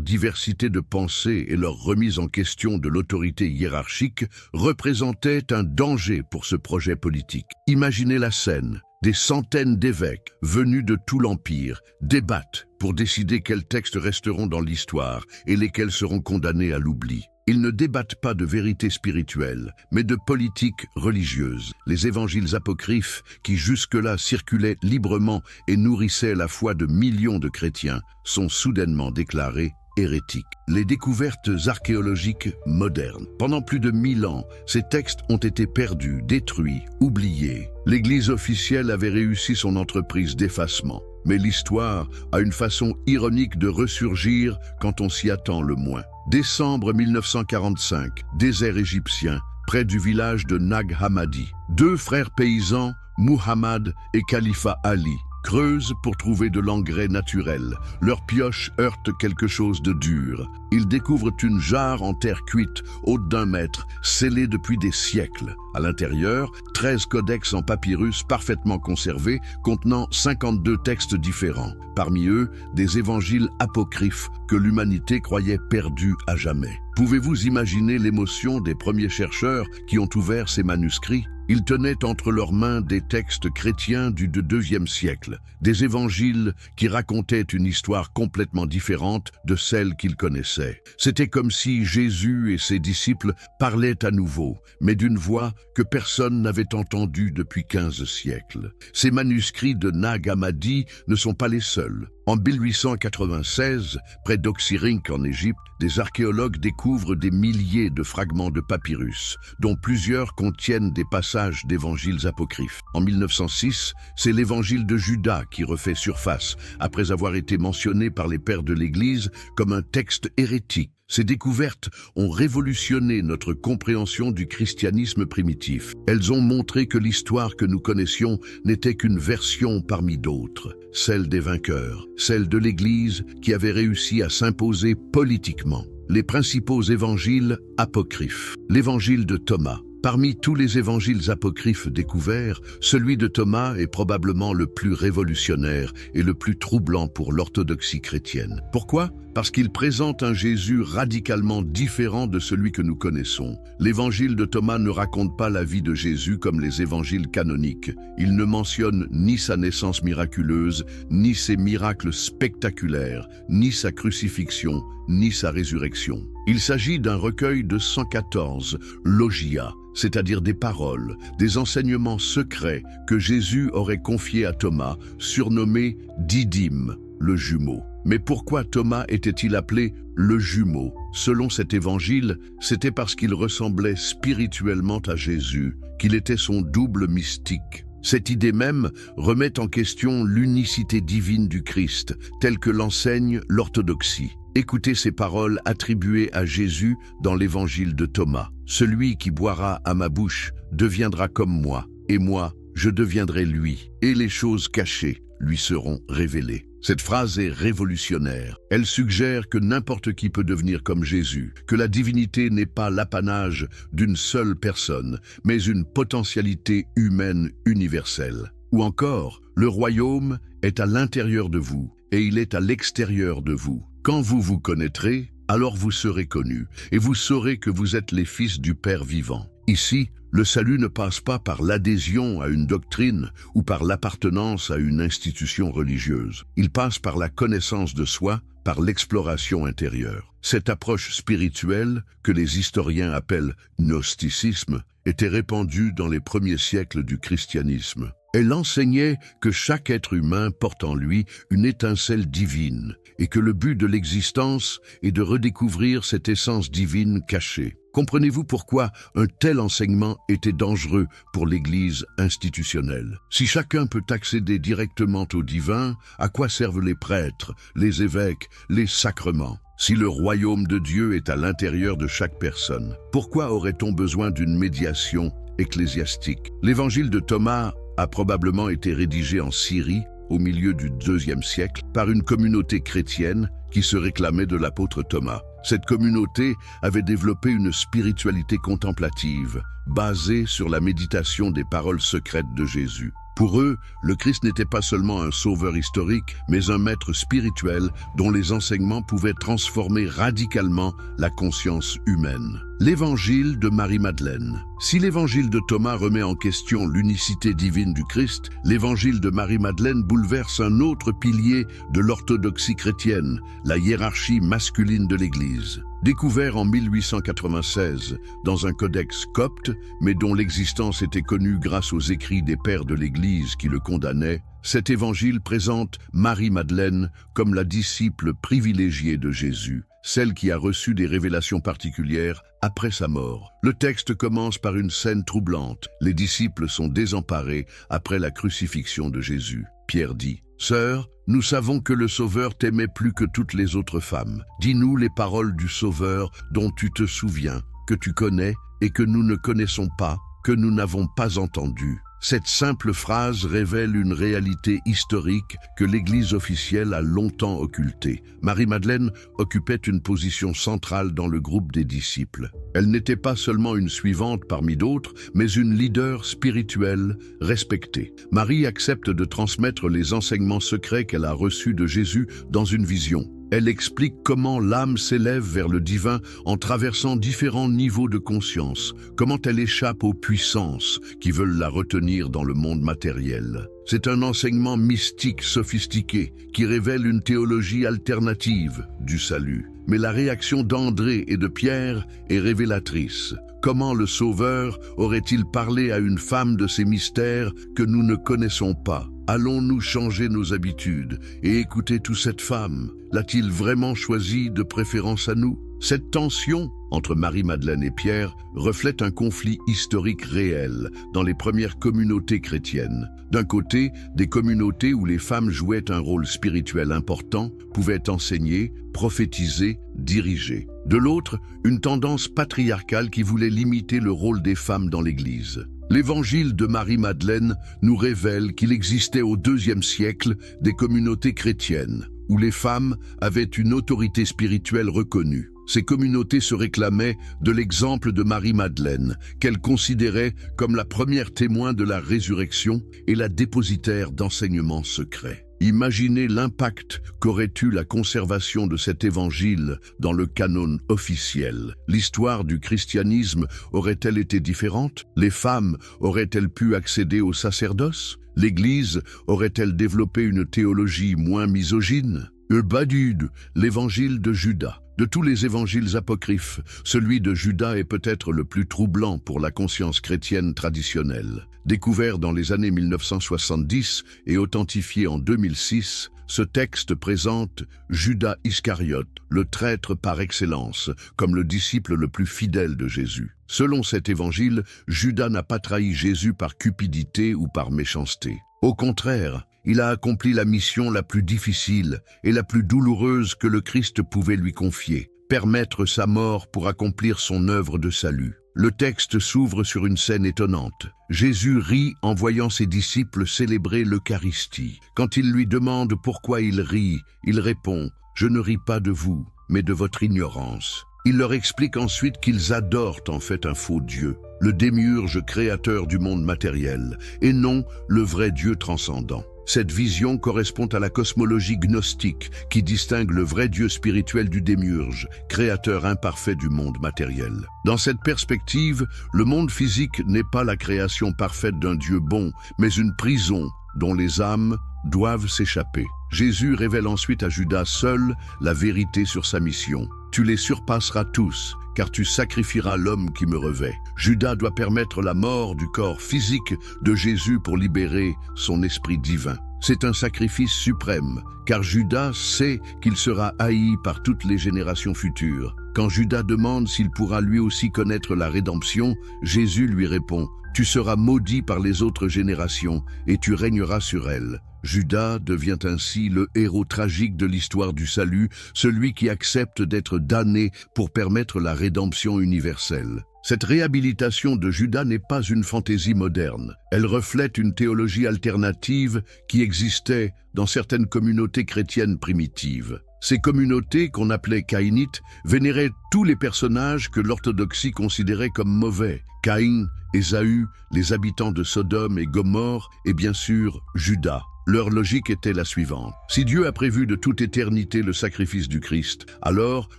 diversité de pensée et leur remise en question de l'autorité hiérarchique, représentaient un danger pour ce projet politique. Imaginez la scène. Des centaines d'évêques venus de tout l'Empire débattent pour décider quels textes resteront dans l'histoire et lesquels seront condamnés à l'oubli. Ils ne débattent pas de vérité spirituelle, mais de politique religieuse. Les évangiles apocryphes, qui jusque-là circulaient librement et nourrissaient la foi de millions de chrétiens, sont soudainement déclarés hérétiques. Les découvertes archéologiques modernes. Pendant plus de 1000 ans, ces textes ont été perdus, détruits, oubliés. L'Église officielle avait réussi son entreprise d'effacement. Mais l'histoire a une façon ironique de ressurgir quand on s'y attend le moins. Décembre 1945, désert égyptien, près du village de Nag Hammadi. Deux frères paysans, Muhammad et Khalifa Ali, creusent pour trouver de l'engrais naturel. Leur pioche heurte quelque chose de dur. Ils découvrent une jarre en terre cuite, haute d'1 mètre, scellée depuis des siècles. À l'intérieur, 13 codex en papyrus parfaitement conservés, contenant 52 textes différents. Parmi eux, des évangiles apocryphes que l'humanité croyait perdus à jamais. Pouvez-vous imaginer l'émotion des premiers chercheurs qui ont ouvert ces manuscrits? Ils tenaient entre leurs mains des textes chrétiens du IIe siècle, des évangiles qui racontaient une histoire complètement différente de celle qu'ils connaissaient. C'était comme si Jésus et ses disciples parlaient à nouveau, mais d'une voix que personne n'avait entendue depuis 15 siècles. Ces manuscrits de Nag Hammadi ne sont pas les seuls. En 1896, près d'Oxyrhynch en Égypte, des archéologues découvrent des milliers de fragments de papyrus, dont plusieurs contiennent des passages d'évangiles apocryphes. En 1906, c'est l'évangile de Judas qui refait surface, après avoir été mentionné par les pères de l'Église comme un texte hérétique. Ces découvertes ont révolutionné notre compréhension du christianisme primitif. Elles ont montré que l'histoire que nous connaissions n'était qu'une version parmi d'autres, celle des vainqueurs, celle de l'Église qui avait réussi à s'imposer politiquement. Les principaux évangiles apocryphes. L'évangile de Thomas. Parmi tous les évangiles apocryphes découverts, celui de Thomas est probablement le plus révolutionnaire et le plus troublant pour l'orthodoxie chrétienne. Pourquoi ? Parce qu'il présente un Jésus radicalement différent de celui que nous connaissons. L'évangile de Thomas ne raconte pas la vie de Jésus comme les évangiles canoniques. Il ne mentionne ni sa naissance miraculeuse, ni ses miracles spectaculaires, ni sa crucifixion, ni sa résurrection. Il s'agit d'un recueil de 114 logia, c'est-à-dire des paroles, des enseignements secrets que Jésus aurait confiés à Thomas, surnommé Didyme, le jumeau. Mais pourquoi Thomas était-il appelé le jumeau? Selon cet évangile, c'était parce qu'il ressemblait spirituellement à Jésus, qu'il était son double mystique. Cette idée même remet en question l'unicité divine du Christ, telle que l'enseigne l'orthodoxie. Écoutez ces paroles attribuées à Jésus dans l'évangile de Thomas. « Celui qui boira à ma bouche deviendra comme moi, et moi, je deviendrai lui, et les choses cachées lui seront révélées. » Cette phrase est révolutionnaire. Elle suggère que n'importe qui peut devenir comme Jésus, que la divinité n'est pas l'apanage d'une seule personne, mais une potentialité humaine universelle. Ou encore, le royaume est à l'intérieur de vous et il est à l'extérieur de vous. Quand vous vous connaîtrez, alors vous serez connus et vous saurez que vous êtes les fils du Père vivant. Ici, le salut ne passe pas par l'adhésion à une doctrine ou par l'appartenance à une institution religieuse. Il passe par la connaissance de soi, par l'exploration intérieure. Cette approche spirituelle, que les historiens appellent gnosticisme, était répandue dans les premiers siècles du christianisme. Elle enseignait que chaque être humain porte en lui une étincelle divine et que le but de l'existence est de redécouvrir cette essence divine cachée. Comprenez-vous pourquoi un tel enseignement était dangereux pour l'Église institutionnelle? Si chacun peut accéder directement au divin, à quoi servent les prêtres, les évêques, les sacrements? Si le royaume de Dieu est à l'intérieur de chaque personne, pourquoi aurait-on besoin d'une médiation ecclésiastique? L'évangile de Thomas a probablement été rédigé en Syrie, au milieu du IIe siècle, par une communauté chrétienne qui se réclamait de l'apôtre Thomas. Cette communauté avait développé une spiritualité contemplative, basée sur la méditation des paroles secrètes de Jésus. Pour eux, le Christ n'était pas seulement un sauveur historique, mais un maître spirituel dont les enseignements pouvaient transformer radicalement la conscience humaine. L'évangile de Marie-Madeleine. Si l'évangile de Thomas remet en question l'unicité divine du Christ, l'évangile de Marie-Madeleine bouleverse un autre pilier de l'orthodoxie chrétienne, la hiérarchie masculine de l'Église. Découvert en 1896 dans un codex copte, mais dont l'existence était connue grâce aux écrits des pères de l'Église qui le condamnaient, cet évangile présente Marie-Madeleine comme la disciple privilégiée de Jésus, celle qui a reçu des révélations particulières après sa mort. Le texte commence par une scène troublante. Les disciples sont désemparés après la crucifixion de Jésus. Pierre dit: « Sœur, nous savons que le Sauveur t'aimait plus que toutes les autres femmes. Dis-nous les paroles du Sauveur dont tu te souviens, que tu connais et que nous ne connaissons pas, que nous n'avons pas entendues. » Cette simple phrase révèle une réalité historique que l'Église officielle a longtemps occultée. Marie-Madeleine occupait une position centrale dans le groupe des disciples. Elle n'était pas seulement une suivante parmi d'autres, mais une leader spirituelle respectée. Marie accepte de transmettre les enseignements secrets qu'elle a reçus de Jésus dans une vision. Elle explique comment l'âme s'élève vers le divin en traversant différents niveaux de conscience, comment elle échappe aux puissances qui veulent la retenir dans le monde matériel. C'est un enseignement mystique sophistiqué qui révèle une théologie alternative du salut. Mais la réaction d'André et de Pierre est révélatrice. Comment le Sauveur aurait-il parlé à une femme de ces mystères que nous ne connaissons pas? Allons-nous changer nos habitudes et écouter toute cette femme? L'a-t-il vraiment choisi de préférence à nous? Cette tension entre Marie-Madeleine et Pierre reflète un conflit historique réel dans les premières communautés chrétiennes. D'un côté, des communautés où les femmes jouaient un rôle spirituel important, pouvaient enseigner, prophétiser, diriger. De l'autre, une tendance patriarcale qui voulait limiter le rôle des femmes dans l'Église. L'évangile de Marie-Madeleine nous révèle qu'il existait au IIe siècle des communautés chrétiennes où les femmes avaient une autorité spirituelle reconnue. Ces communautés se réclamaient de l'exemple de Marie-Madeleine, qu'elles considéraient comme la première témoin de la résurrection et la dépositaire d'enseignements secrets. Imaginez l'impact qu'aurait eu la conservation de cet évangile dans le canon officiel. L'histoire du christianisme aurait-elle été différente? Les femmes auraient-elles pu accéder au sacerdoce? L'Église aurait-elle développé une théologie moins misogyne? Badud, l'évangile de Judas. De tous les évangiles apocryphes, celui de Judas est peut-être le plus troublant pour la conscience chrétienne traditionnelle. Découvert dans les années 1970 et authentifié en 2006, ce texte présente Judas Iscariote, le traître par excellence, comme le disciple le plus fidèle de Jésus. Selon cet évangile, Judas n'a pas trahi Jésus par cupidité ou par méchanceté. Au contraire, il a accompli la mission la plus difficile et la plus douloureuse que le Christ pouvait lui confier, permettre sa mort pour accomplir son œuvre de salut. Le texte s'ouvre sur une scène étonnante. Jésus rit en voyant ses disciples célébrer l'Eucharistie. Quand il lui demande pourquoi il rit, il répond « Je ne ris pas de vous, mais de votre ignorance ». Il leur explique ensuite qu'ils adorent en fait un faux Dieu, le démiurge créateur du monde matériel, et non le vrai Dieu transcendant. Cette vision correspond à la cosmologie gnostique qui distingue le vrai Dieu spirituel du démiurge, créateur imparfait du monde matériel. Dans cette perspective, le monde physique n'est pas la création parfaite d'un Dieu bon, mais une prison dont les âmes doivent s'échapper. Jésus révèle ensuite à Judas seul la vérité sur sa mission. Tu les surpasseras tous, car tu sacrifieras l'homme qui me revêt. Judas doit permettre la mort du corps physique de Jésus pour libérer son esprit divin. C'est un sacrifice suprême, car Judas sait qu'il sera haï par toutes les générations futures. Quand Judas demande s'il pourra lui aussi connaître la rédemption, Jésus lui répond « Tu seras maudit par les autres générations et tu régneras sur elles ». Judas devient ainsi le héros tragique de l'histoire du salut, celui qui accepte d'être damné pour permettre la rédemption universelle. Cette réhabilitation de Judas n'est pas une fantaisie moderne. Elle reflète une théologie alternative qui existait dans certaines communautés chrétiennes primitives. Ces communautés, qu'on appelait caïnites, vénéraient tous les personnages que l'orthodoxie considérait comme mauvais. Caïn, Ésaü, les habitants de Sodome et Gomorrhe, et bien sûr Judas. Leur logique était la suivante. Si Dieu a prévu de toute éternité le sacrifice du Christ, alors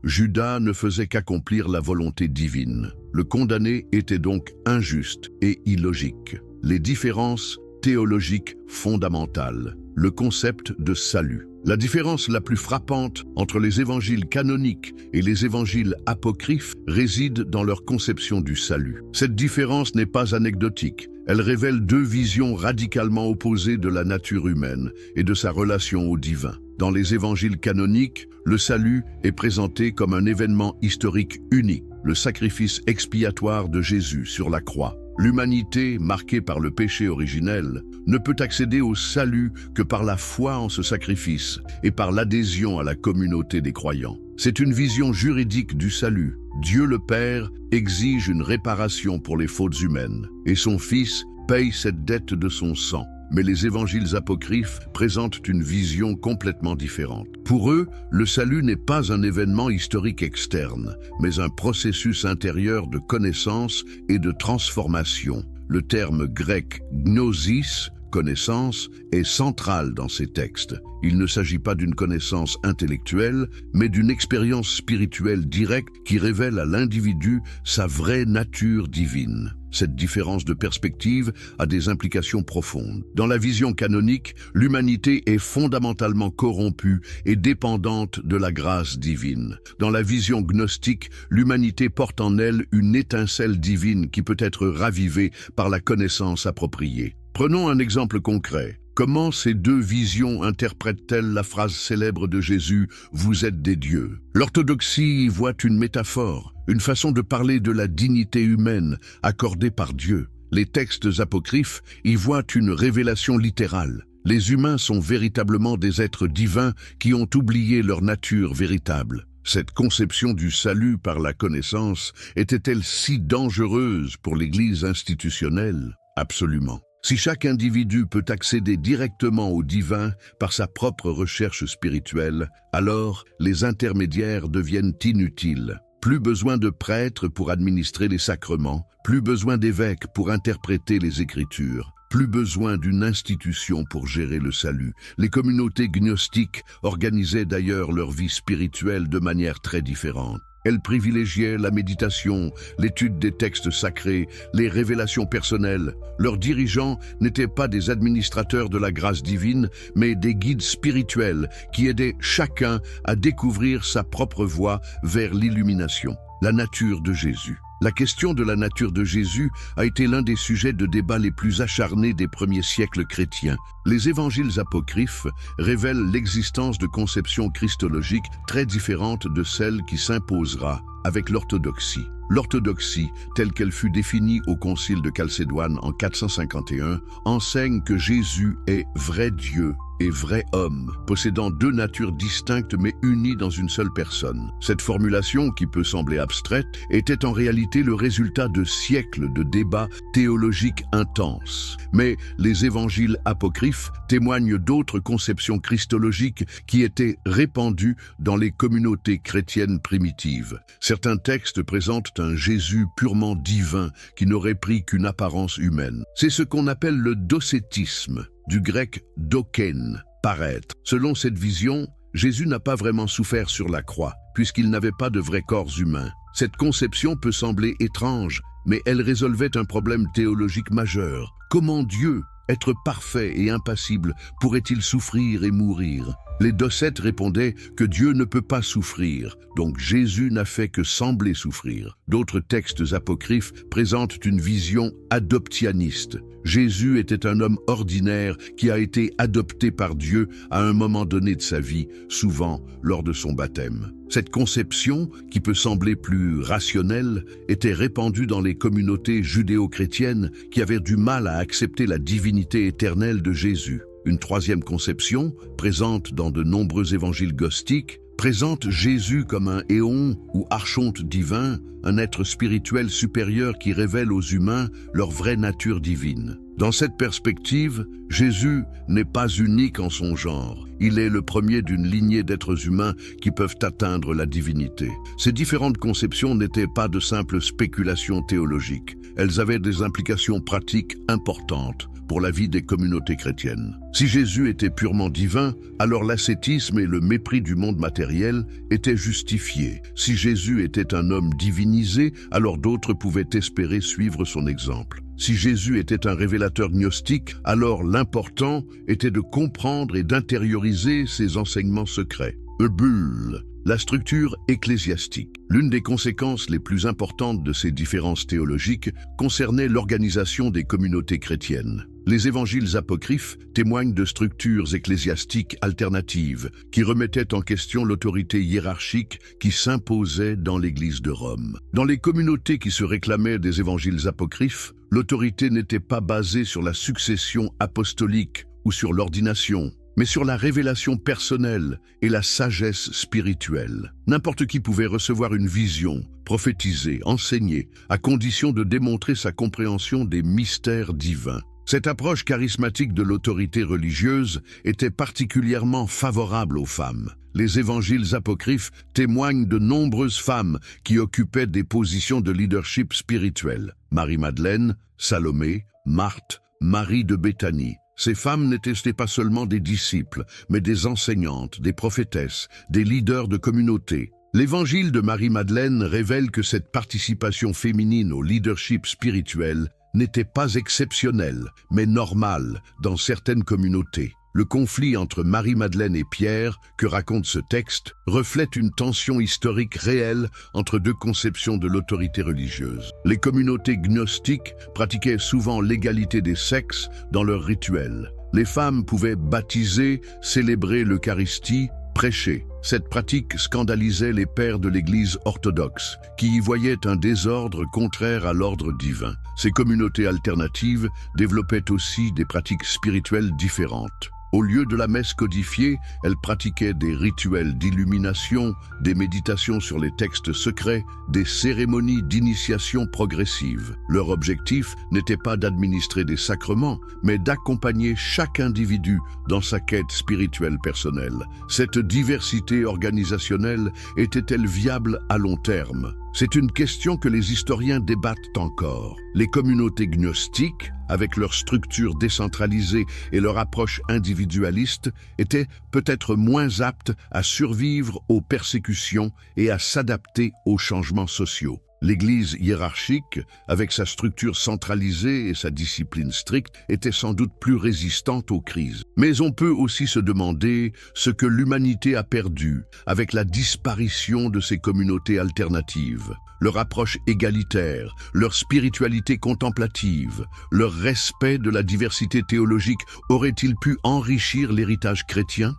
Judas ne faisait qu'accomplir la volonté divine. Le condamné était donc injuste et illogique. Les différences théologiques fondamentales. Le concept de salut. La différence la plus frappante entre les évangiles canoniques et les évangiles apocryphes réside dans leur conception du salut. Cette différence n'est pas anecdotique. Elle révèle deux visions radicalement opposées de la nature humaine et de sa relation au divin. Dans les évangiles canoniques, le salut est présenté comme un événement historique unique, le sacrifice expiatoire de Jésus sur la croix. L'humanité, marquée par le péché originel, ne peut accéder au salut que par la foi en ce sacrifice et par l'adhésion à la communauté des croyants. C'est une vision juridique du salut. Dieu le Père exige une réparation pour les fautes humaines, et son Fils paye cette dette de son sang. Mais les évangiles apocryphes présentent une vision complètement différente. Pour eux, le salut n'est pas un événement historique externe, mais un processus intérieur de connaissance et de transformation. Le terme grec « gnosis », connaissance, est central dans ces textes. Il ne s'agit pas d'une connaissance intellectuelle, mais d'une expérience spirituelle directe qui révèle à l'individu sa vraie nature divine. Cette différence de perspective a des implications profondes. Dans la vision canonique, l'humanité est fondamentalement corrompue et dépendante de la grâce divine. Dans la vision gnostique, l'humanité porte en elle une étincelle divine qui peut être ravivée par la connaissance appropriée. Prenons un exemple concret. Comment ces deux visions interprètent-elles la phrase célèbre de Jésus « Vous êtes des dieux ». L'orthodoxie y voit une métaphore, une façon de parler de la dignité humaine accordée par Dieu. Les textes apocryphes y voient une révélation littérale. Les humains sont véritablement des êtres divins qui ont oublié leur nature véritable. Cette conception du salut par la connaissance était-elle si dangereuse pour l'Église institutionnelle? Absolument. Si chaque individu peut accéder directement au divin par sa propre recherche spirituelle, alors les intermédiaires deviennent inutiles. Plus besoin de prêtres pour administrer les sacrements, plus besoin d'évêques pour interpréter les Écritures, plus besoin d'une institution pour gérer le salut. Les communautés gnostiques organisaient d'ailleurs leur vie spirituelle de manière très différente. Elles privilégiaient la méditation, l'étude des textes sacrés, les révélations personnelles. Leurs dirigeants n'étaient pas des administrateurs de la grâce divine, mais des guides spirituels qui aidaient chacun à découvrir sa propre voie vers l'illumination. La nature de Jésus. La question de la nature de Jésus a été l'un des sujets de débat les plus acharnés des premiers siècles chrétiens. Les évangiles apocryphes révèlent l'existence de conceptions christologiques très différentes de celles qui s'imposera avec l'orthodoxie. L'orthodoxie, telle qu'elle fut définie au Concile de Chalcédoine en 451, enseigne que Jésus est vrai Dieu et vrai homme, possédant deux natures distinctes mais unies dans une seule personne. Cette formulation, qui peut sembler abstraite, était en réalité le résultat de siècles de débats théologiques intenses. Mais les évangiles apocryphes témoignent d'autres conceptions christologiques qui étaient répandues dans les communautés chrétiennes primitives. Certains textes présentent un Jésus purement divin qui n'aurait pris qu'une apparence humaine. C'est ce qu'on appelle le docétisme, du grec doken, paraître. Selon cette vision, Jésus n'a pas vraiment souffert sur la croix, puisqu'il n'avait pas de vrai corps humain. Cette conception peut sembler étrange, mais elle résolvait un problème théologique majeur. Comment Dieu, être parfait et impassible, pourrait-il souffrir et mourir? Les Docettes répondaient que Dieu ne peut pas souffrir, donc Jésus n'a fait que sembler souffrir. D'autres textes apocryphes présentent une vision adoptianiste. Jésus était un homme ordinaire qui a été adopté par Dieu à un moment donné de sa vie, souvent lors de son baptême. Cette conception, qui peut sembler plus rationnelle, était répandue dans les communautés judéo-chrétiennes qui avaient du mal à accepter la divinité éternelle de Jésus. Une troisième conception, présente dans de nombreux évangiles gnostiques, présente Jésus comme un éon ou archonte divin, un être spirituel supérieur qui révèle aux humains leur vraie nature divine. Dans cette perspective, Jésus n'est pas unique en son genre. Il est le premier d'une lignée d'êtres humains qui peuvent atteindre la divinité. Ces différentes conceptions n'étaient pas de simples spéculations théologiques. Elles avaient des implications pratiques importantes pour la vie des communautés chrétiennes. Si Jésus était purement divin, alors l'ascétisme et le mépris du monde matériel étaient justifiés. Si Jésus était un homme divinisé, alors d'autres pouvaient espérer suivre son exemple. Si Jésus était un révélateur gnostique, alors l'important était de comprendre et d'intérioriser ses enseignements secrets. Bulle. La structure ecclésiastique. L'une des conséquences les plus importantes de ces différences théologiques concernait l'organisation des communautés chrétiennes. Les évangiles apocryphes témoignent de structures ecclésiastiques alternatives qui remettaient en question l'autorité hiérarchique qui s'imposait dans l'Église de Rome. Dans les communautés qui se réclamaient des évangiles apocryphes, l'autorité n'était pas basée sur la succession apostolique ou sur l'ordination, mais sur la révélation personnelle et la sagesse spirituelle. N'importe qui pouvait recevoir une vision, prophétiser, enseigner, à condition de démontrer sa compréhension des mystères divins. Cette approche charismatique de l'autorité religieuse était particulièrement favorable aux femmes. Les évangiles apocryphes témoignent de nombreuses femmes qui occupaient des positions de leadership spirituel. Marie-Madeleine, Salomé, Marthe, Marie de Béthanie. Ces femmes n'étaient pas seulement des disciples, mais des enseignantes, des prophétesses, des leaders de communautés. L'évangile de Marie-Madeleine révèle que cette participation féminine au leadership spirituel n'était pas exceptionnelle, mais normale dans certaines communautés. Le conflit entre Marie-Madeleine et Pierre, que raconte ce texte, reflète une tension historique réelle entre deux conceptions de l'autorité religieuse. Les communautés gnostiques pratiquaient souvent l'égalité des sexes dans leurs rituels. Les femmes pouvaient baptiser, célébrer l'Eucharistie, prêcher. Cette pratique scandalisait les pères de l'Église orthodoxe, qui y voyaient un désordre contraire à l'ordre divin. Ces communautés alternatives développaient aussi des pratiques spirituelles différentes. Au lieu de la messe codifiée, elles pratiquaient des rituels d'illumination, des méditations sur les textes secrets, des cérémonies d'initiation progressive. Leur objectif n'était pas d'administrer des sacrements, mais d'accompagner chaque individu dans sa quête spirituelle personnelle. Cette diversité organisationnelle était-elle viable à long terme ? C'est une question que les historiens débattent encore. Les communautés gnostiques, avec leur structure décentralisée et leur approche individualiste, étaient peut-être moins aptes à survivre aux persécutions et à s'adapter aux changements sociaux. L'Église hiérarchique, avec sa structure centralisée et sa discipline stricte, était sans doute plus résistante aux crises. Mais on peut aussi se demander ce que l'humanité a perdu avec la disparition de ces communautés alternatives. Leur approche égalitaire, leur spiritualité contemplative, leur respect de la diversité théologique auraient-ils pu enrichir l'héritage chrétien ?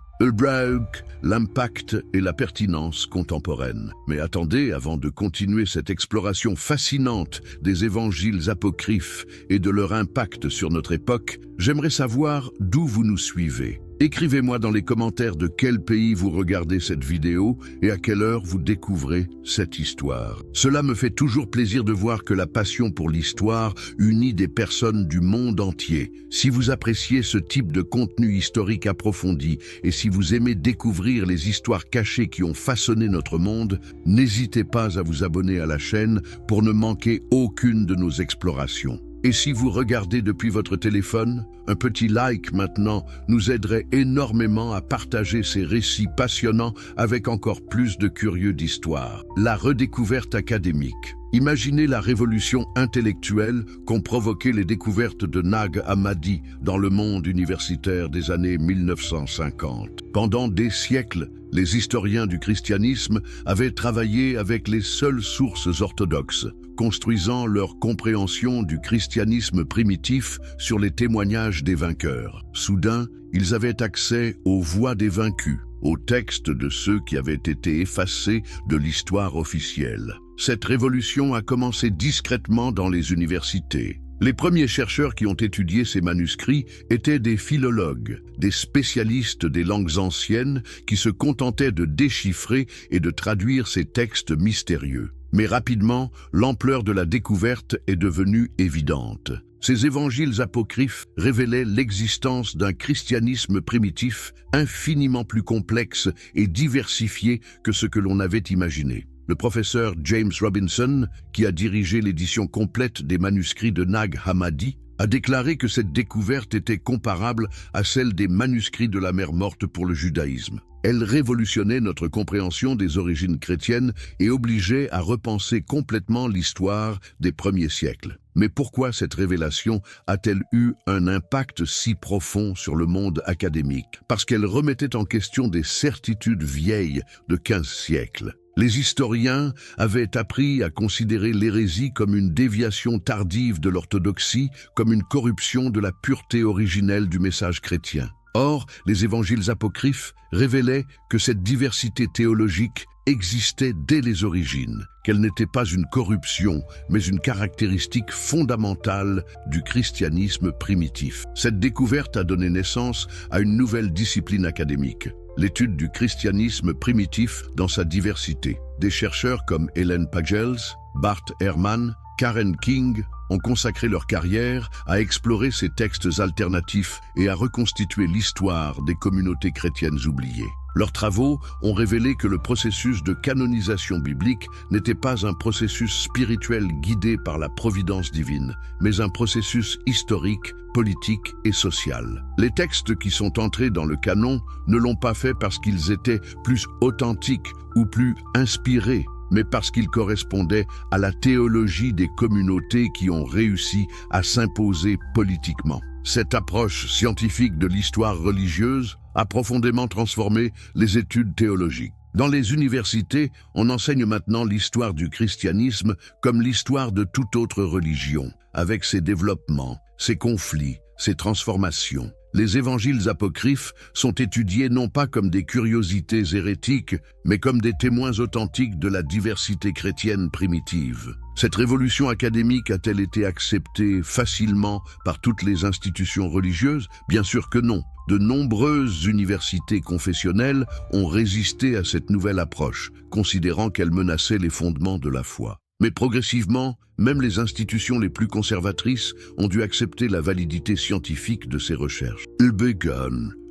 L'impact et la pertinence contemporaine. Mais attendez, avant de continuer cette exploration fascinante des évangiles apocryphes et de leur impact sur notre époque, j'aimerais savoir d'où vous nous suivez. Écrivez-moi dans les commentaires de quel pays vous regardez cette vidéo et à quelle heure vous découvrez cette histoire. Cela me fait toujours plaisir de voir que la passion pour l'histoire unit des personnes du monde entier. Si vous appréciez ce type de contenu historique approfondi et si vous aimez découvrir les histoires cachées qui ont façonné notre monde, n'hésitez pas à vous abonner à la chaîne pour ne manquer aucune de nos explorations. Et si vous regardez depuis votre téléphone, un petit like maintenant nous aiderait énormément à partager ces récits passionnants avec encore plus de curieux d'histoire. La redécouverte académique. Imaginez la révolution intellectuelle qu'ont provoqué les découvertes de Nag Hammadi dans le monde universitaire des années 1950. Pendant des siècles, les historiens du christianisme avaient travaillé avec les seules sources orthodoxes, construisant leur compréhension du christianisme primitif sur les témoignages des vainqueurs. Soudain, ils avaient accès aux voix des vaincus, aux textes de ceux qui avaient été effacés de l'histoire officielle. Cette révolution a commencé discrètement dans les universités. Les premiers chercheurs qui ont étudié ces manuscrits étaient des philologues, des spécialistes des langues anciennes qui se contentaient de déchiffrer et de traduire ces textes mystérieux. Mais rapidement, l'ampleur de la découverte est devenue évidente. Ces évangiles apocryphes révélaient l'existence d'un christianisme primitif infiniment plus complexe et diversifié que ce que l'on avait imaginé. Le professeur James Robinson, qui a dirigé l'édition complète des manuscrits de Nag Hammadi, a déclaré que cette découverte était comparable à celle des manuscrits de la mer Morte pour le judaïsme. Elle révolutionnait notre compréhension des origines chrétiennes et obligeait à repenser complètement l'histoire des premiers siècles. Mais pourquoi cette révélation a-t-elle eu un impact si profond sur le monde académique? Parce qu'elle remettait en question des certitudes vieilles de 15 siècles. Les historiens avaient appris à considérer l'hérésie comme une déviation tardive de l'orthodoxie, comme une corruption de la pureté originelle du message chrétien. Or, les évangiles apocryphes révélaient que cette diversité théologique existait dès les origines, qu'elle n'était pas une corruption, mais une caractéristique fondamentale du christianisme primitif. Cette découverte a donné naissance à une nouvelle discipline académique, l'étude du christianisme primitif dans sa diversité. Des chercheurs comme Ellen Pagels, Bart Ehrman, Karen King ont consacré leur carrière à explorer ces textes alternatifs et à reconstituer l'histoire des communautés chrétiennes oubliées. Leurs travaux ont révélé que le processus de canonisation biblique n'était pas un processus spirituel guidé par la providence divine, mais un processus historique, politique et social. Les textes qui sont entrés dans le canon ne l'ont pas fait parce qu'ils étaient plus authentiques ou plus inspirés, mais parce qu'ils correspondaient à la théologie des communautés qui ont réussi à s'imposer politiquement. Cette approche scientifique de l'histoire religieuse a profondément transformé les études théologiques. Dans les universités, on enseigne maintenant l'histoire du christianisme comme l'histoire de toute autre religion, avec ses développements, ses conflits, ses transformations. Les évangiles apocryphes sont étudiés non pas comme des curiosités hérétiques, mais comme des témoins authentiques de la diversité chrétienne primitive. Cette révolution académique a-t-elle été acceptée facilement par toutes les institutions religieuses? Bien sûr que non. De nombreuses universités confessionnelles ont résisté à cette nouvelle approche, considérant qu'elle menaçait les fondements de la foi. Mais progressivement, même les institutions les plus conservatrices ont dû accepter la validité scientifique de ces recherches.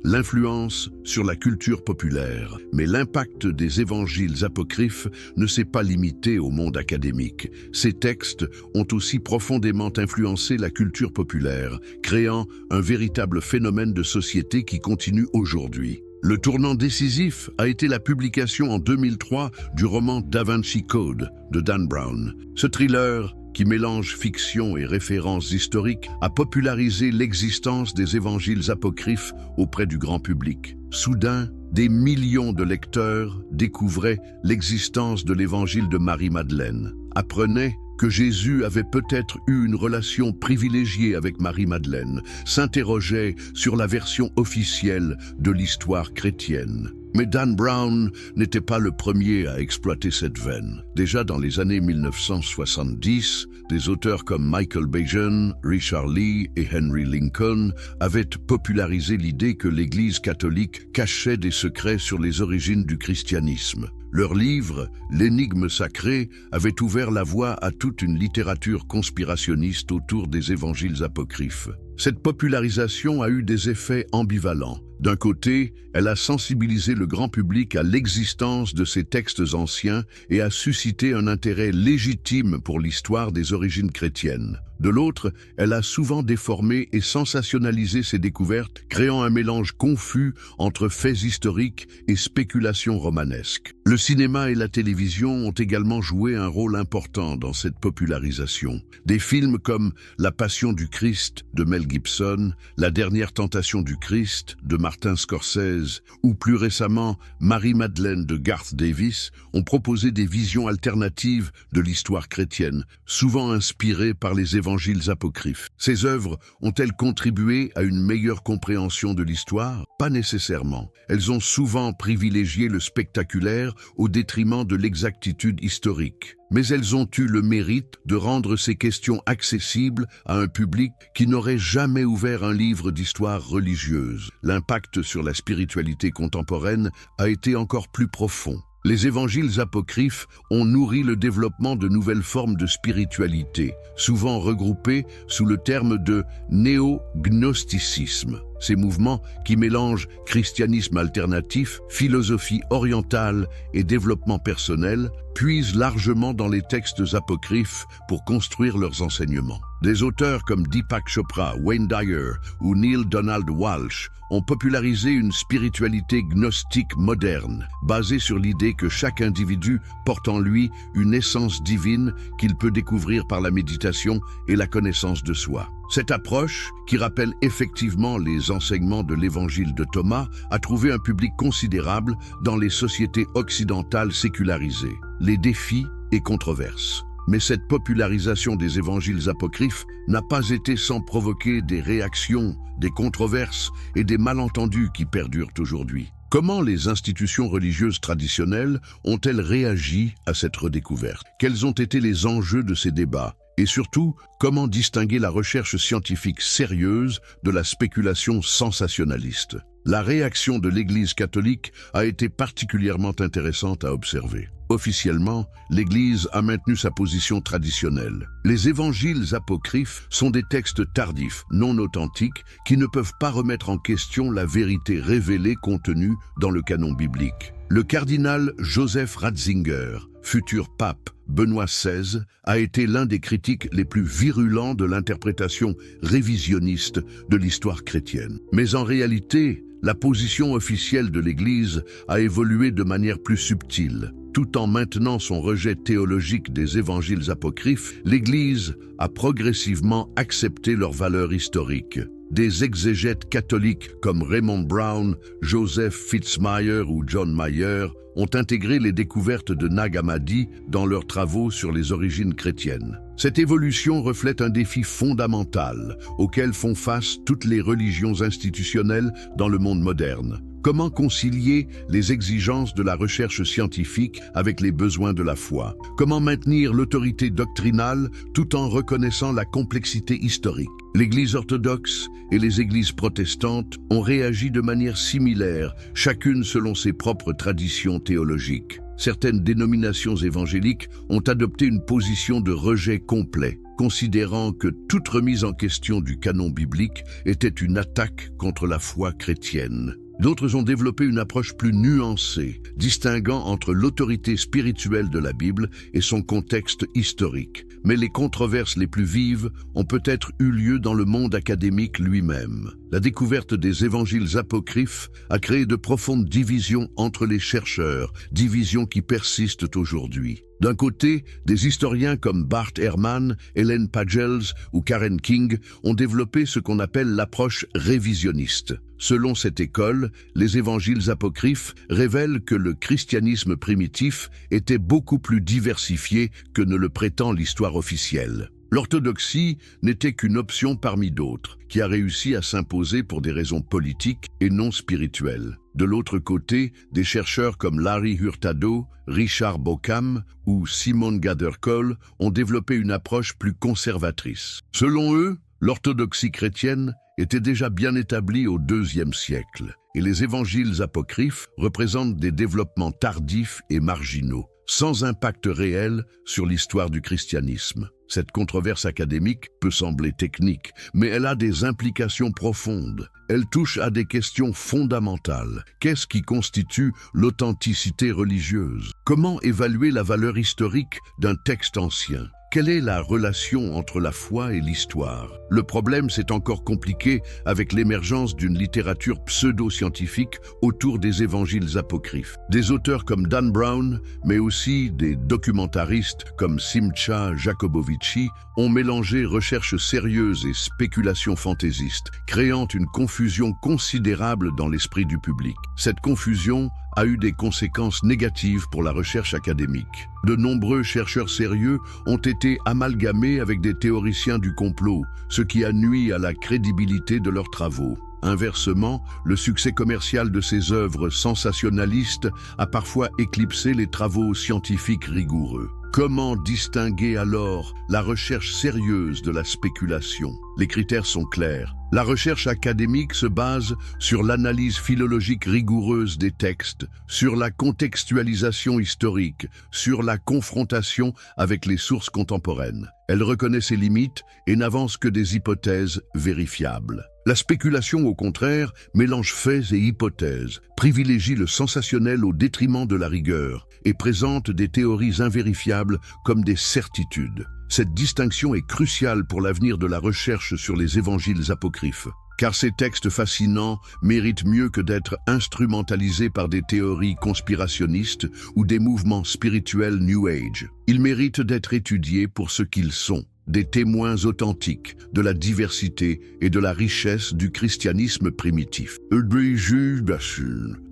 L'influence sur la culture populaire, mais l'impact des évangiles apocryphes ne s'est pas limité au monde académique. Ces textes ont aussi profondément influencé la culture populaire, créant un véritable phénomène de société qui continue aujourd'hui. Le tournant décisif a été la publication en 2003 du roman Da Vinci Code de Dan Brown. Ce thriller, qui mélange fiction et références historiques, a popularisé l'existence des évangiles apocryphes auprès du grand public. Soudain, des millions de lecteurs découvraient l'existence de l'évangile de Marie-Madeleine, apprenaient que Jésus avait peut-être eu une relation privilégiée avec Marie-Madeleine, s'interrogeait sur la version officielle de l'histoire chrétienne. Mais Dan Brown n'était pas le premier à exploiter cette veine. Déjà dans les années 1970, des auteurs comme Michael Bajan, Richard Lee et Henry Lincoln avaient popularisé l'idée que l'Église catholique cachait des secrets sur les origines du christianisme. Leur livre, L'énigme sacrée, avait ouvert la voie à toute une littérature conspirationniste autour des évangiles apocryphes. Cette popularisation a eu des effets ambivalents. D'un côté, elle a sensibilisé le grand public à l'existence de ces textes anciens et a suscité un intérêt légitime pour l'histoire des origines chrétiennes. De l'autre, elle a souvent déformé et sensationnalisé ces découvertes, créant un mélange confus entre faits historiques et spéculations romanesques. Le cinéma et la télévision ont également joué un rôle important dans cette popularisation. Des films comme La Passion du Christ de Mel Gibson, La Dernière Tentation du Christ de Martin Scorsese ou plus récemment Marie-Madeleine de Garth Davis ont proposé des visions alternatives de l'histoire chrétienne, souvent inspirées par les évangiles apocryphes. Ces œuvres ont-elles contribué à une meilleure compréhension de l'histoire? Pas nécessairement. Elles ont souvent privilégié le spectaculaire au détriment de l'exactitude historique. Mais elles ont eu le mérite de rendre ces questions accessibles à un public qui n'aurait jamais ouvert un livre d'histoire religieuse. L'impact sur la spiritualité contemporaine a été encore plus profond. Les évangiles apocryphes ont nourri le développement de nouvelles formes de spiritualité, souvent regroupées sous le terme de néo-gnosticisme. Ces mouvements qui mélangent christianisme alternatif, philosophie orientale et développement personnel puisent largement dans les textes apocryphes pour construire leurs enseignements. Des auteurs comme Deepak Chopra, Wayne Dyer ou Neil Donald Walsh ont popularisé une spiritualité gnostique moderne, basée sur l'idée que chaque individu porte en lui une essence divine qu'il peut découvrir par la méditation et la connaissance de soi. Cette approche, qui rappelle effectivement les enseignements de l'évangile de Thomas, a trouvé un public considérable dans les sociétés occidentales sécularisées. Les défis et controverses. Mais cette popularisation des évangiles apocryphes n'a pas été sans provoquer des réactions, des controverses et des malentendus qui perdurent aujourd'hui. Comment les institutions religieuses traditionnelles ont-elles réagi à cette redécouverte? Quels ont été les enjeux de ces débats? Et surtout, comment distinguer la recherche scientifique sérieuse de la spéculation sensationnaliste? La réaction de l'Église catholique a été particulièrement intéressante à observer. Officiellement, l'Église a maintenu sa position traditionnelle. Les évangiles apocryphes sont des textes tardifs, non authentiques, qui ne peuvent pas remettre en question la vérité révélée contenue dans le canon biblique. Le cardinal Joseph Ratzinger, futur pape Benoît XVI, a été l'un des critiques les plus virulents de l'interprétation révisionniste de l'histoire chrétienne. Mais en réalité, la position officielle de l'Église a évolué de manière plus subtile. Tout en maintenant son rejet théologique des évangiles apocryphes, l'Église a progressivement accepté leur valeur historique. Des exégètes catholiques comme Raymond Brown, Joseph Fitzmyer ou John Mayer ont intégré les découvertes de Nag Hammadi dans leurs travaux sur les origines chrétiennes. Cette évolution reflète un défi fondamental auquel font face toutes les religions institutionnelles dans le monde moderne. Comment concilier les exigences de la recherche scientifique avec les besoins de la foi? Comment maintenir l'autorité doctrinale tout en reconnaissant la complexité historique? L'Église orthodoxe et les églises protestantes ont réagi de manière similaire, chacune selon ses propres traditions théologiques. Certaines dénominations évangéliques ont adopté une position de rejet complet, considérant que toute remise en question du canon biblique était une attaque contre la foi chrétienne. D'autres ont développé une approche plus nuancée, distinguant entre l'autorité spirituelle de la Bible et son contexte historique. Mais les controverses les plus vives ont peut-être eu lieu dans le monde académique lui-même. La découverte des évangiles apocryphes a créé de profondes divisions entre les chercheurs, divisions qui persistent aujourd'hui. D'un côté, des historiens comme Bart Ehrman, Ellen Pagels ou Karen King ont développé ce qu'on appelle l'approche révisionniste. Selon cette école, les évangiles apocryphes révèlent que le christianisme primitif était beaucoup plus diversifié que ne le prétend l'histoire officielle. L'orthodoxie n'était qu'une option parmi d'autres, qui a réussi à s'imposer pour des raisons politiques et non spirituelles. De l'autre côté, des chercheurs comme Larry Hurtado, Richard Bauckham ou Simon Gathercole ont développé une approche plus conservatrice. Selon eux, l'orthodoxie chrétienne était déjà bien établie au IIe siècle, et les évangiles apocryphes représentent des développements tardifs et marginaux. sans impact réel sur l'histoire du christianisme. Cette controverse académique peut sembler technique, mais elle a des implications profondes. Elle touche à des questions fondamentales. Qu'est-ce qui constitue l'authenticité religieuse? Comment évaluer la valeur historique d'un texte ancien? Quelle est la relation entre la foi et l'histoire? Le problème s'est encore compliqué avec l'émergence d'une littérature pseudo-scientifique autour des évangiles apocryphes. Des auteurs comme Dan Brown, mais aussi des documentaristes comme Simcha Jacobovici ont mélangé recherche sérieuse et spéculation fantaisiste, créant une confusion considérable dans l'esprit du public. Cette confusion a eu des conséquences négatives pour la recherche académique. De nombreux chercheurs sérieux ont été amalgamés avec des théoriciens du complot, ce qui a nui à la crédibilité de leurs travaux. Inversement, le succès commercial de ces œuvres sensationnalistes a parfois éclipsé les travaux scientifiques rigoureux. Comment distinguer alors la recherche sérieuse de la spéculation? Les critères sont clairs. La recherche académique se base sur l'analyse philologique rigoureuse des textes, sur la contextualisation historique, sur la confrontation avec les sources contemporaines. Elle reconnaît ses limites et n'avance que des hypothèses vérifiables. La spéculation, au contraire, mélange faits et hypothèses, privilégie le sensationnel au détriment de la rigueur et présente des théories invérifiables comme des certitudes. Cette distinction est cruciale pour l'avenir de la recherche sur les évangiles apocryphes, car ces textes fascinants méritent mieux que d'être instrumentalisés par des théories conspirationnistes ou des mouvements spirituels New Age. Ils méritent d'être étudiés pour ce qu'ils sont, des témoins authentiques de la diversité et de la richesse du christianisme primitif.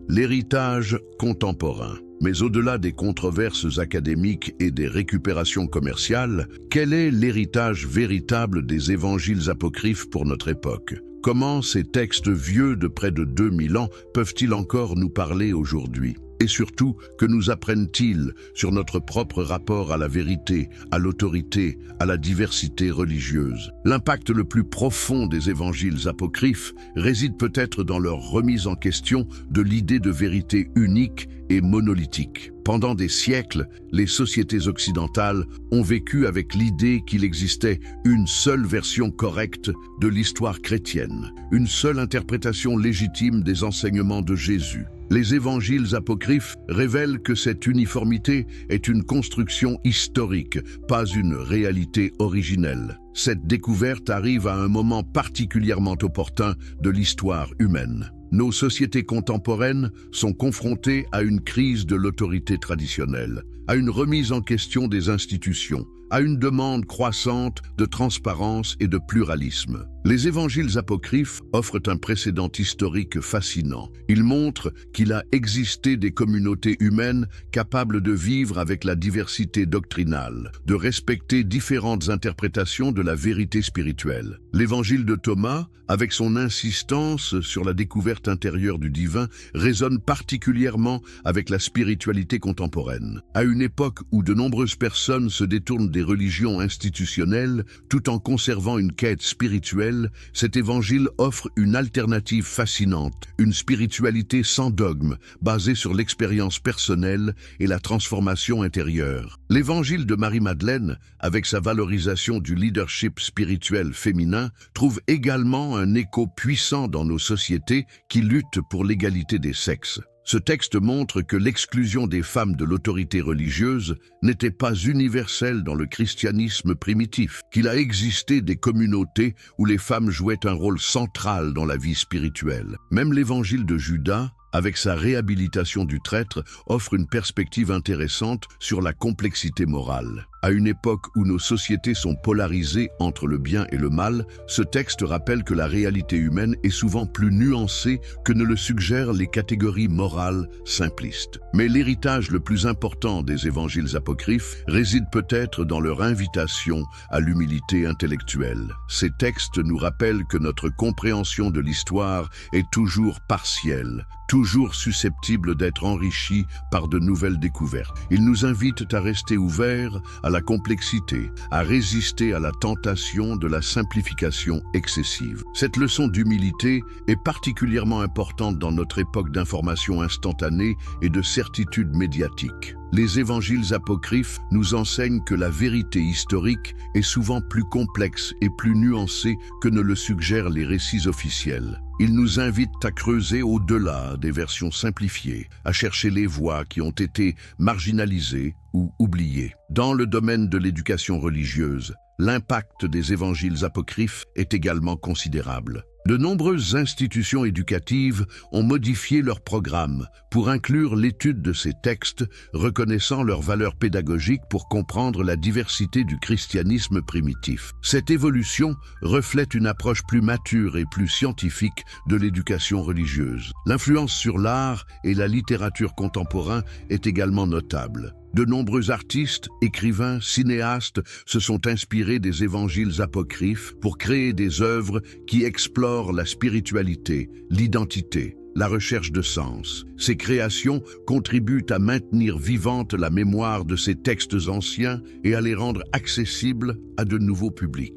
L'héritage contemporain. Mais au-delà des controverses académiques et des récupérations commerciales, quel est l'héritage véritable des évangiles apocryphes pour notre époque? Comment ces textes vieux de près de 2000 ans peuvent-ils encore nous parler aujourd'hui? Et surtout, que nous apprennent-ils sur notre propre rapport à la vérité, à l'autorité, à la diversité religieuse? L'impact le plus profond des évangiles apocryphes réside peut-être dans leur remise en question de l'idée de vérité unique et monolithique. Pendant des siècles, les sociétés occidentales ont vécu avec l'idée qu'il existait une seule version correcte de l'histoire chrétienne, une seule interprétation légitime des enseignements de Jésus. Les évangiles apocryphes révèlent que cette uniformité est une construction historique, pas une réalité originelle. Cette découverte arrive à un moment particulièrement opportun de l'histoire humaine. Nos sociétés contemporaines sont confrontées à une crise de l'autorité traditionnelle, à une remise en question des institutions, à une demande croissante de transparence et de pluralisme. Les évangiles apocryphes offrent un précédent historique fascinant. Ils montrent qu'il a existé des communautés humaines capables de vivre avec la diversité doctrinale, de respecter différentes interprétations de la vérité spirituelle. L'évangile de Thomas, avec son insistance sur la découverte intérieure du divin, résonne particulièrement avec la spiritualité contemporaine. À une époque où de nombreuses personnes se détournent des religions institutionnelles tout en conservant une quête spirituelle, cet évangile offre une alternative fascinante, une spiritualité sans dogme, basée sur l'expérience personnelle et la transformation intérieure. L'évangile de Marie-Madeleine, avec sa valorisation du leadership spirituel féminin, trouve également un écho puissant dans nos sociétés qui luttent pour l'égalité des sexes. Ce texte montre que l'exclusion des femmes de l'autorité religieuse n'était pas universelle dans le christianisme primitif, qu'il a existé des communautés où les femmes jouaient un rôle central dans la vie spirituelle. Même l'évangile de Judas, avec sa réhabilitation du traître, offre une perspective intéressante sur la complexité morale. À une époque où nos sociétés sont polarisées entre le bien et le mal, ce texte rappelle que la réalité humaine est souvent plus nuancée que ne le suggèrent les catégories morales simplistes. Mais l'héritage le plus important des évangiles apocryphes réside peut-être dans leur invitation à l'humilité intellectuelle. Ces textes nous rappellent que notre compréhension de l'histoire est toujours partielle, toujours susceptible d'être enrichie par de nouvelles découvertes. Ils nous invitent à rester ouverts à la complexité, à résister à la tentation de la simplification excessive. Cette leçon d'humilité est particulièrement importante dans notre époque d'information instantanée et de certitude médiatique. Les évangiles apocryphes nous enseignent que la vérité historique est souvent plus complexe et plus nuancée que ne le suggèrent les récits officiels. Ils nous invitent à creuser au-delà des versions simplifiées, à chercher les voix qui ont été marginalisées ou oubliées. Dans le domaine de l'éducation religieuse, l'impact des évangiles apocryphes est également considérable. De nombreuses institutions éducatives ont modifié leurs programmes pour inclure l'étude de ces textes, reconnaissant leur valeur pédagogique pour comprendre la diversité du christianisme primitif. Cette évolution reflète une approche plus mature et plus scientifique de l'éducation religieuse. L'influence sur l'art et la littérature contemporaine est également notable. De nombreux artistes, écrivains, cinéastes se sont inspirés des évangiles apocryphes pour créer des œuvres qui explorent la spiritualité, l'identité, la recherche de sens. Ces créations contribuent à maintenir vivante la mémoire de ces textes anciens et à les rendre accessibles à de nouveaux publics.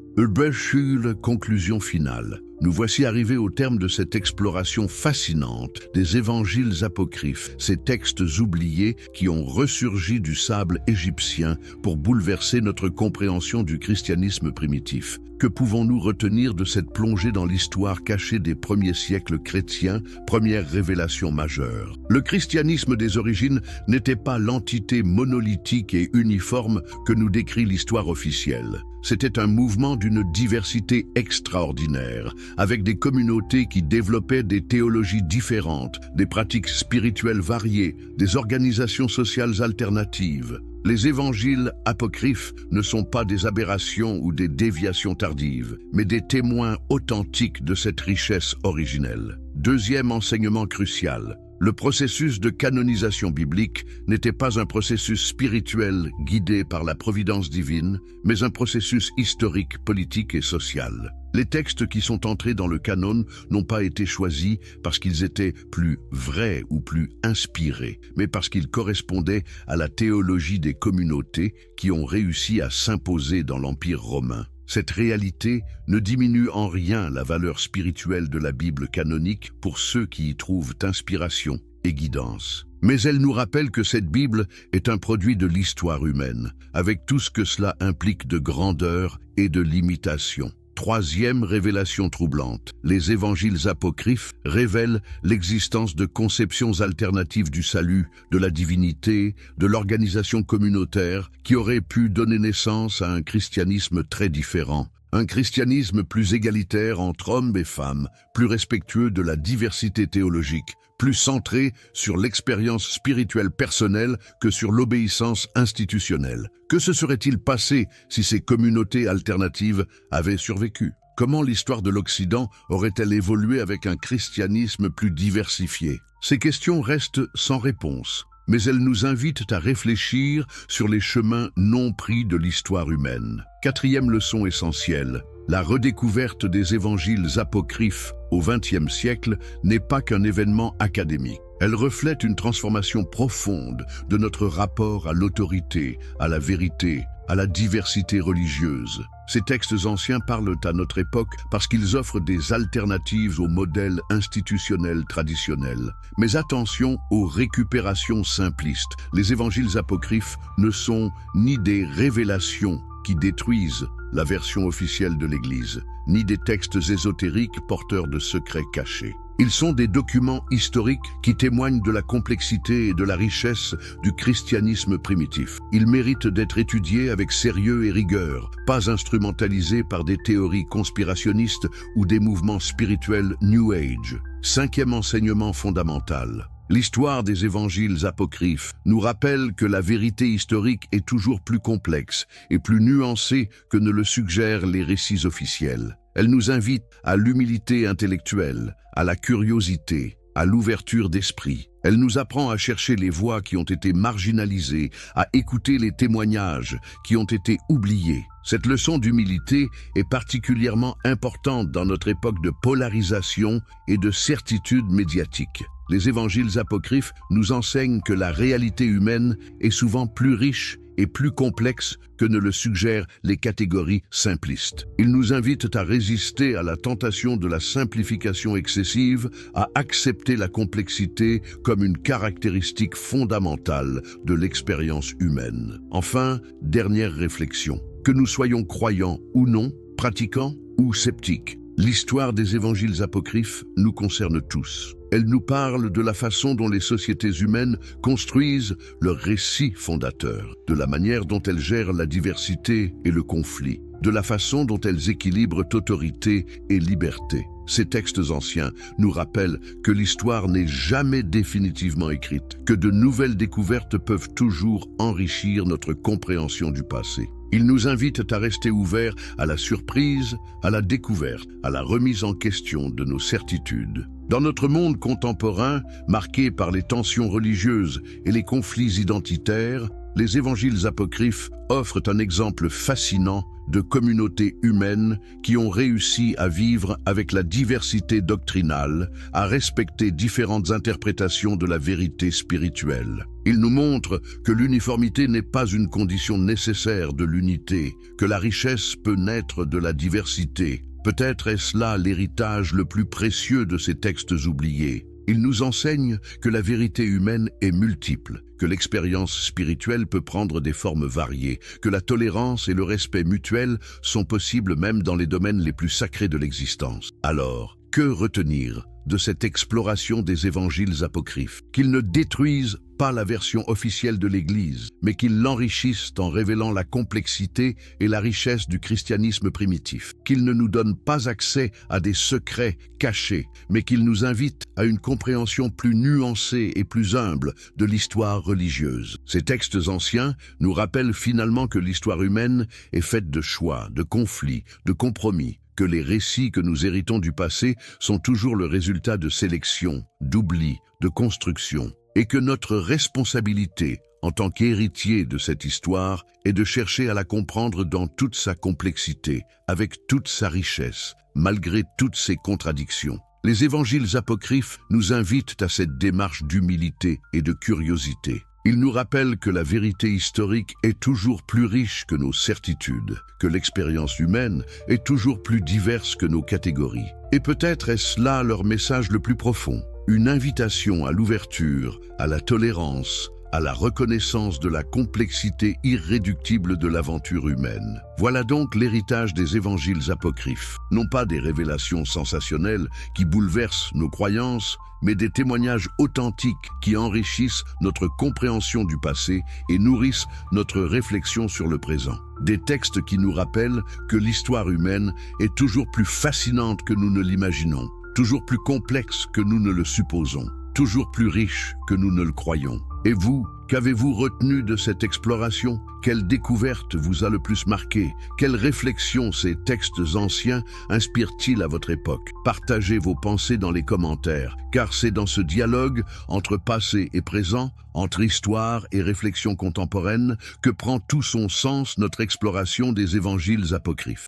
Conclusion finale. Nous voici arrivés au terme de cette exploration fascinante des évangiles apocryphes, ces textes oubliés qui ont ressurgi du sable égyptien pour bouleverser notre compréhension du christianisme primitif. Que pouvons-nous retenir de cette plongée dans l'histoire cachée des premiers siècles chrétiens, première révélation majeure? Le christianisme des origines n'était pas l'entité monolithique et uniforme que nous décrit l'histoire officielle. C'était un mouvement d'une diversité extraordinaire, avec des communautés qui développaient des théologies différentes, des pratiques spirituelles variées, des organisations sociales alternatives. Les évangiles apocryphes ne sont pas des aberrations ou des déviations tardives, mais des témoins authentiques de cette richesse originelle. Deuxième enseignement crucial. Le processus de canonisation biblique n'était pas un processus spirituel guidé par la providence divine, mais un processus historique, politique et social. Les textes qui sont entrés dans le canon n'ont pas été choisis parce qu'ils étaient plus vrais ou plus inspirés, mais parce qu'ils correspondaient à la théologie des communautés qui ont réussi à s'imposer dans l'Empire romain. Cette réalité ne diminue en rien la valeur spirituelle de la Bible canonique pour ceux qui y trouvent inspiration et guidance. Mais elle nous rappelle que cette Bible est un produit de l'histoire humaine, avec tout ce que cela implique de grandeur et de limitation. Troisième révélation troublante. Les évangiles apocryphes révèlent l'existence de conceptions alternatives du salut, de la divinité, de l'organisation communautaire qui auraient pu donner naissance à un christianisme très différent. Un christianisme plus égalitaire entre hommes et femmes, plus respectueux de la diversité théologique, plus centré sur l'expérience spirituelle personnelle que sur l'obéissance institutionnelle. Que se serait-il passé si ces communautés alternatives avaient survécu? Comment l'histoire de l'Occident aurait-elle évolué avec un christianisme plus diversifié? Ces questions restent sans réponse, mais elles nous invitent à réfléchir sur les chemins non pris de l'histoire humaine. Quatrième leçon essentielle. La redécouverte des évangiles apocryphes au XXe siècle n'est pas qu'un événement académique. Elle reflète une transformation profonde de notre rapport à l'autorité, à la vérité, à la diversité religieuse. Ces textes anciens parlent à notre époque parce qu'ils offrent des alternatives aux modèles institutionnels traditionnels. Mais attention aux récupérations simplistes. Les évangiles apocryphes ne sont ni des révélations qui détruisent la version officielle de l'Église, ni des textes ésotériques porteurs de secrets cachés. Ils sont des documents historiques qui témoignent de la complexité et de la richesse du christianisme primitif. Ils méritent d'être étudiés avec sérieux et rigueur, pas instrumentalisés par des théories conspirationnistes ou des mouvements spirituels New Age. Cinquième enseignement fondamental. L'histoire des évangiles apocryphes nous rappelle que la vérité historique est toujours plus complexe et plus nuancée que ne le suggèrent les récits officiels. Elle nous invite à l'humilité intellectuelle, à la curiosité, à l'ouverture d'esprit. Elle nous apprend à chercher les voix qui ont été marginalisées, à écouter les témoignages qui ont été oubliés. Cette leçon d'humilité est particulièrement importante dans notre époque de polarisation et de certitude médiatique. Les évangiles apocryphes nous enseignent que la réalité humaine est souvent plus riche et plus complexe que ne le suggèrent les catégories simplistes. Ils nous invitent à résister à la tentation de la simplification excessive, à accepter la complexité comme une caractéristique fondamentale de l'expérience humaine. Enfin, dernière réflexion. Que nous soyons croyants ou non, pratiquants ou sceptiques, l'histoire des évangiles apocryphes nous concerne tous. Elle nous parle de la façon dont les sociétés humaines construisent leur récit fondateur, de la manière dont elles gèrent la diversité et le conflit, de la façon dont elles équilibrent autorité et liberté. Ces textes anciens nous rappellent que l'histoire n'est jamais définitivement écrite, que de nouvelles découvertes peuvent toujours enrichir notre compréhension du passé. Ils nous invitent à rester ouverts à la surprise, à la découverte, à la remise en question de nos certitudes. Dans notre monde contemporain, marqué par les tensions religieuses et les conflits identitaires, les évangiles apocryphes offrent un exemple fascinant de communautés humaines qui ont réussi à vivre avec la diversité doctrinale, à respecter différentes interprétations de la vérité spirituelle. Ils nous montrent que l'uniformité n'est pas une condition nécessaire de l'unité, que la richesse peut naître de la diversité. Peut-être est-ce là l'héritage le plus précieux de ces textes oubliés. Ils nous enseignent que la vérité humaine est multiple, que l'expérience spirituelle peut prendre des formes variées, que la tolérance et le respect mutuel sont possibles même dans les domaines les plus sacrés de l'existence. Alors, que retenir de cette exploration des évangiles apocryphes? Qu'ils ne détruisent pas la version officielle de l'Église, mais qu'ils l'enrichissent en révélant la complexité et la richesse du christianisme primitif. Qu'ils ne nous donnent pas accès à des secrets cachés, mais qu'ils nous invitent à une compréhension plus nuancée et plus humble de l'histoire religieuse. Ces textes anciens nous rappellent finalement que l'histoire humaine est faite de choix, de conflits, de compromis, que les récits que nous héritons du passé sont toujours le résultat de sélection, d'oubli, de construction, et que notre responsabilité, en tant qu'héritier de cette histoire, est de chercher à la comprendre dans toute sa complexité, avec toute sa richesse, malgré toutes ses contradictions. Les évangiles apocryphes nous invitent à cette démarche d'humilité et de curiosité. Ils nous rappellent que la vérité historique est toujours plus riche que nos certitudes, que l'expérience humaine est toujours plus diverse que nos catégories. Et peut-être est-ce là leur message le plus profond, une invitation à l'ouverture, à la tolérance, à la reconnaissance de la complexité irréductible de l'aventure humaine. Voilà donc l'héritage des évangiles apocryphes, non pas des révélations sensationnelles qui bouleversent nos croyances, mais des témoignages authentiques qui enrichissent notre compréhension du passé et nourrissent notre réflexion sur le présent. Des textes qui nous rappellent que l'histoire humaine est toujours plus fascinante que nous ne l'imaginons, toujours plus complexe que nous ne le supposons, toujours plus riche que nous ne le croyons. Et vous, qu'avez-vous retenu de cette exploration? Quelle découverte vous a le plus marqué? Quelles réflexions ces textes anciens inspirent-ils à votre époque? Partagez vos pensées dans les commentaires, car c'est dans ce dialogue entre passé et présent, entre histoire et réflexion contemporaine, que prend tout son sens notre exploration des évangiles apocryphes.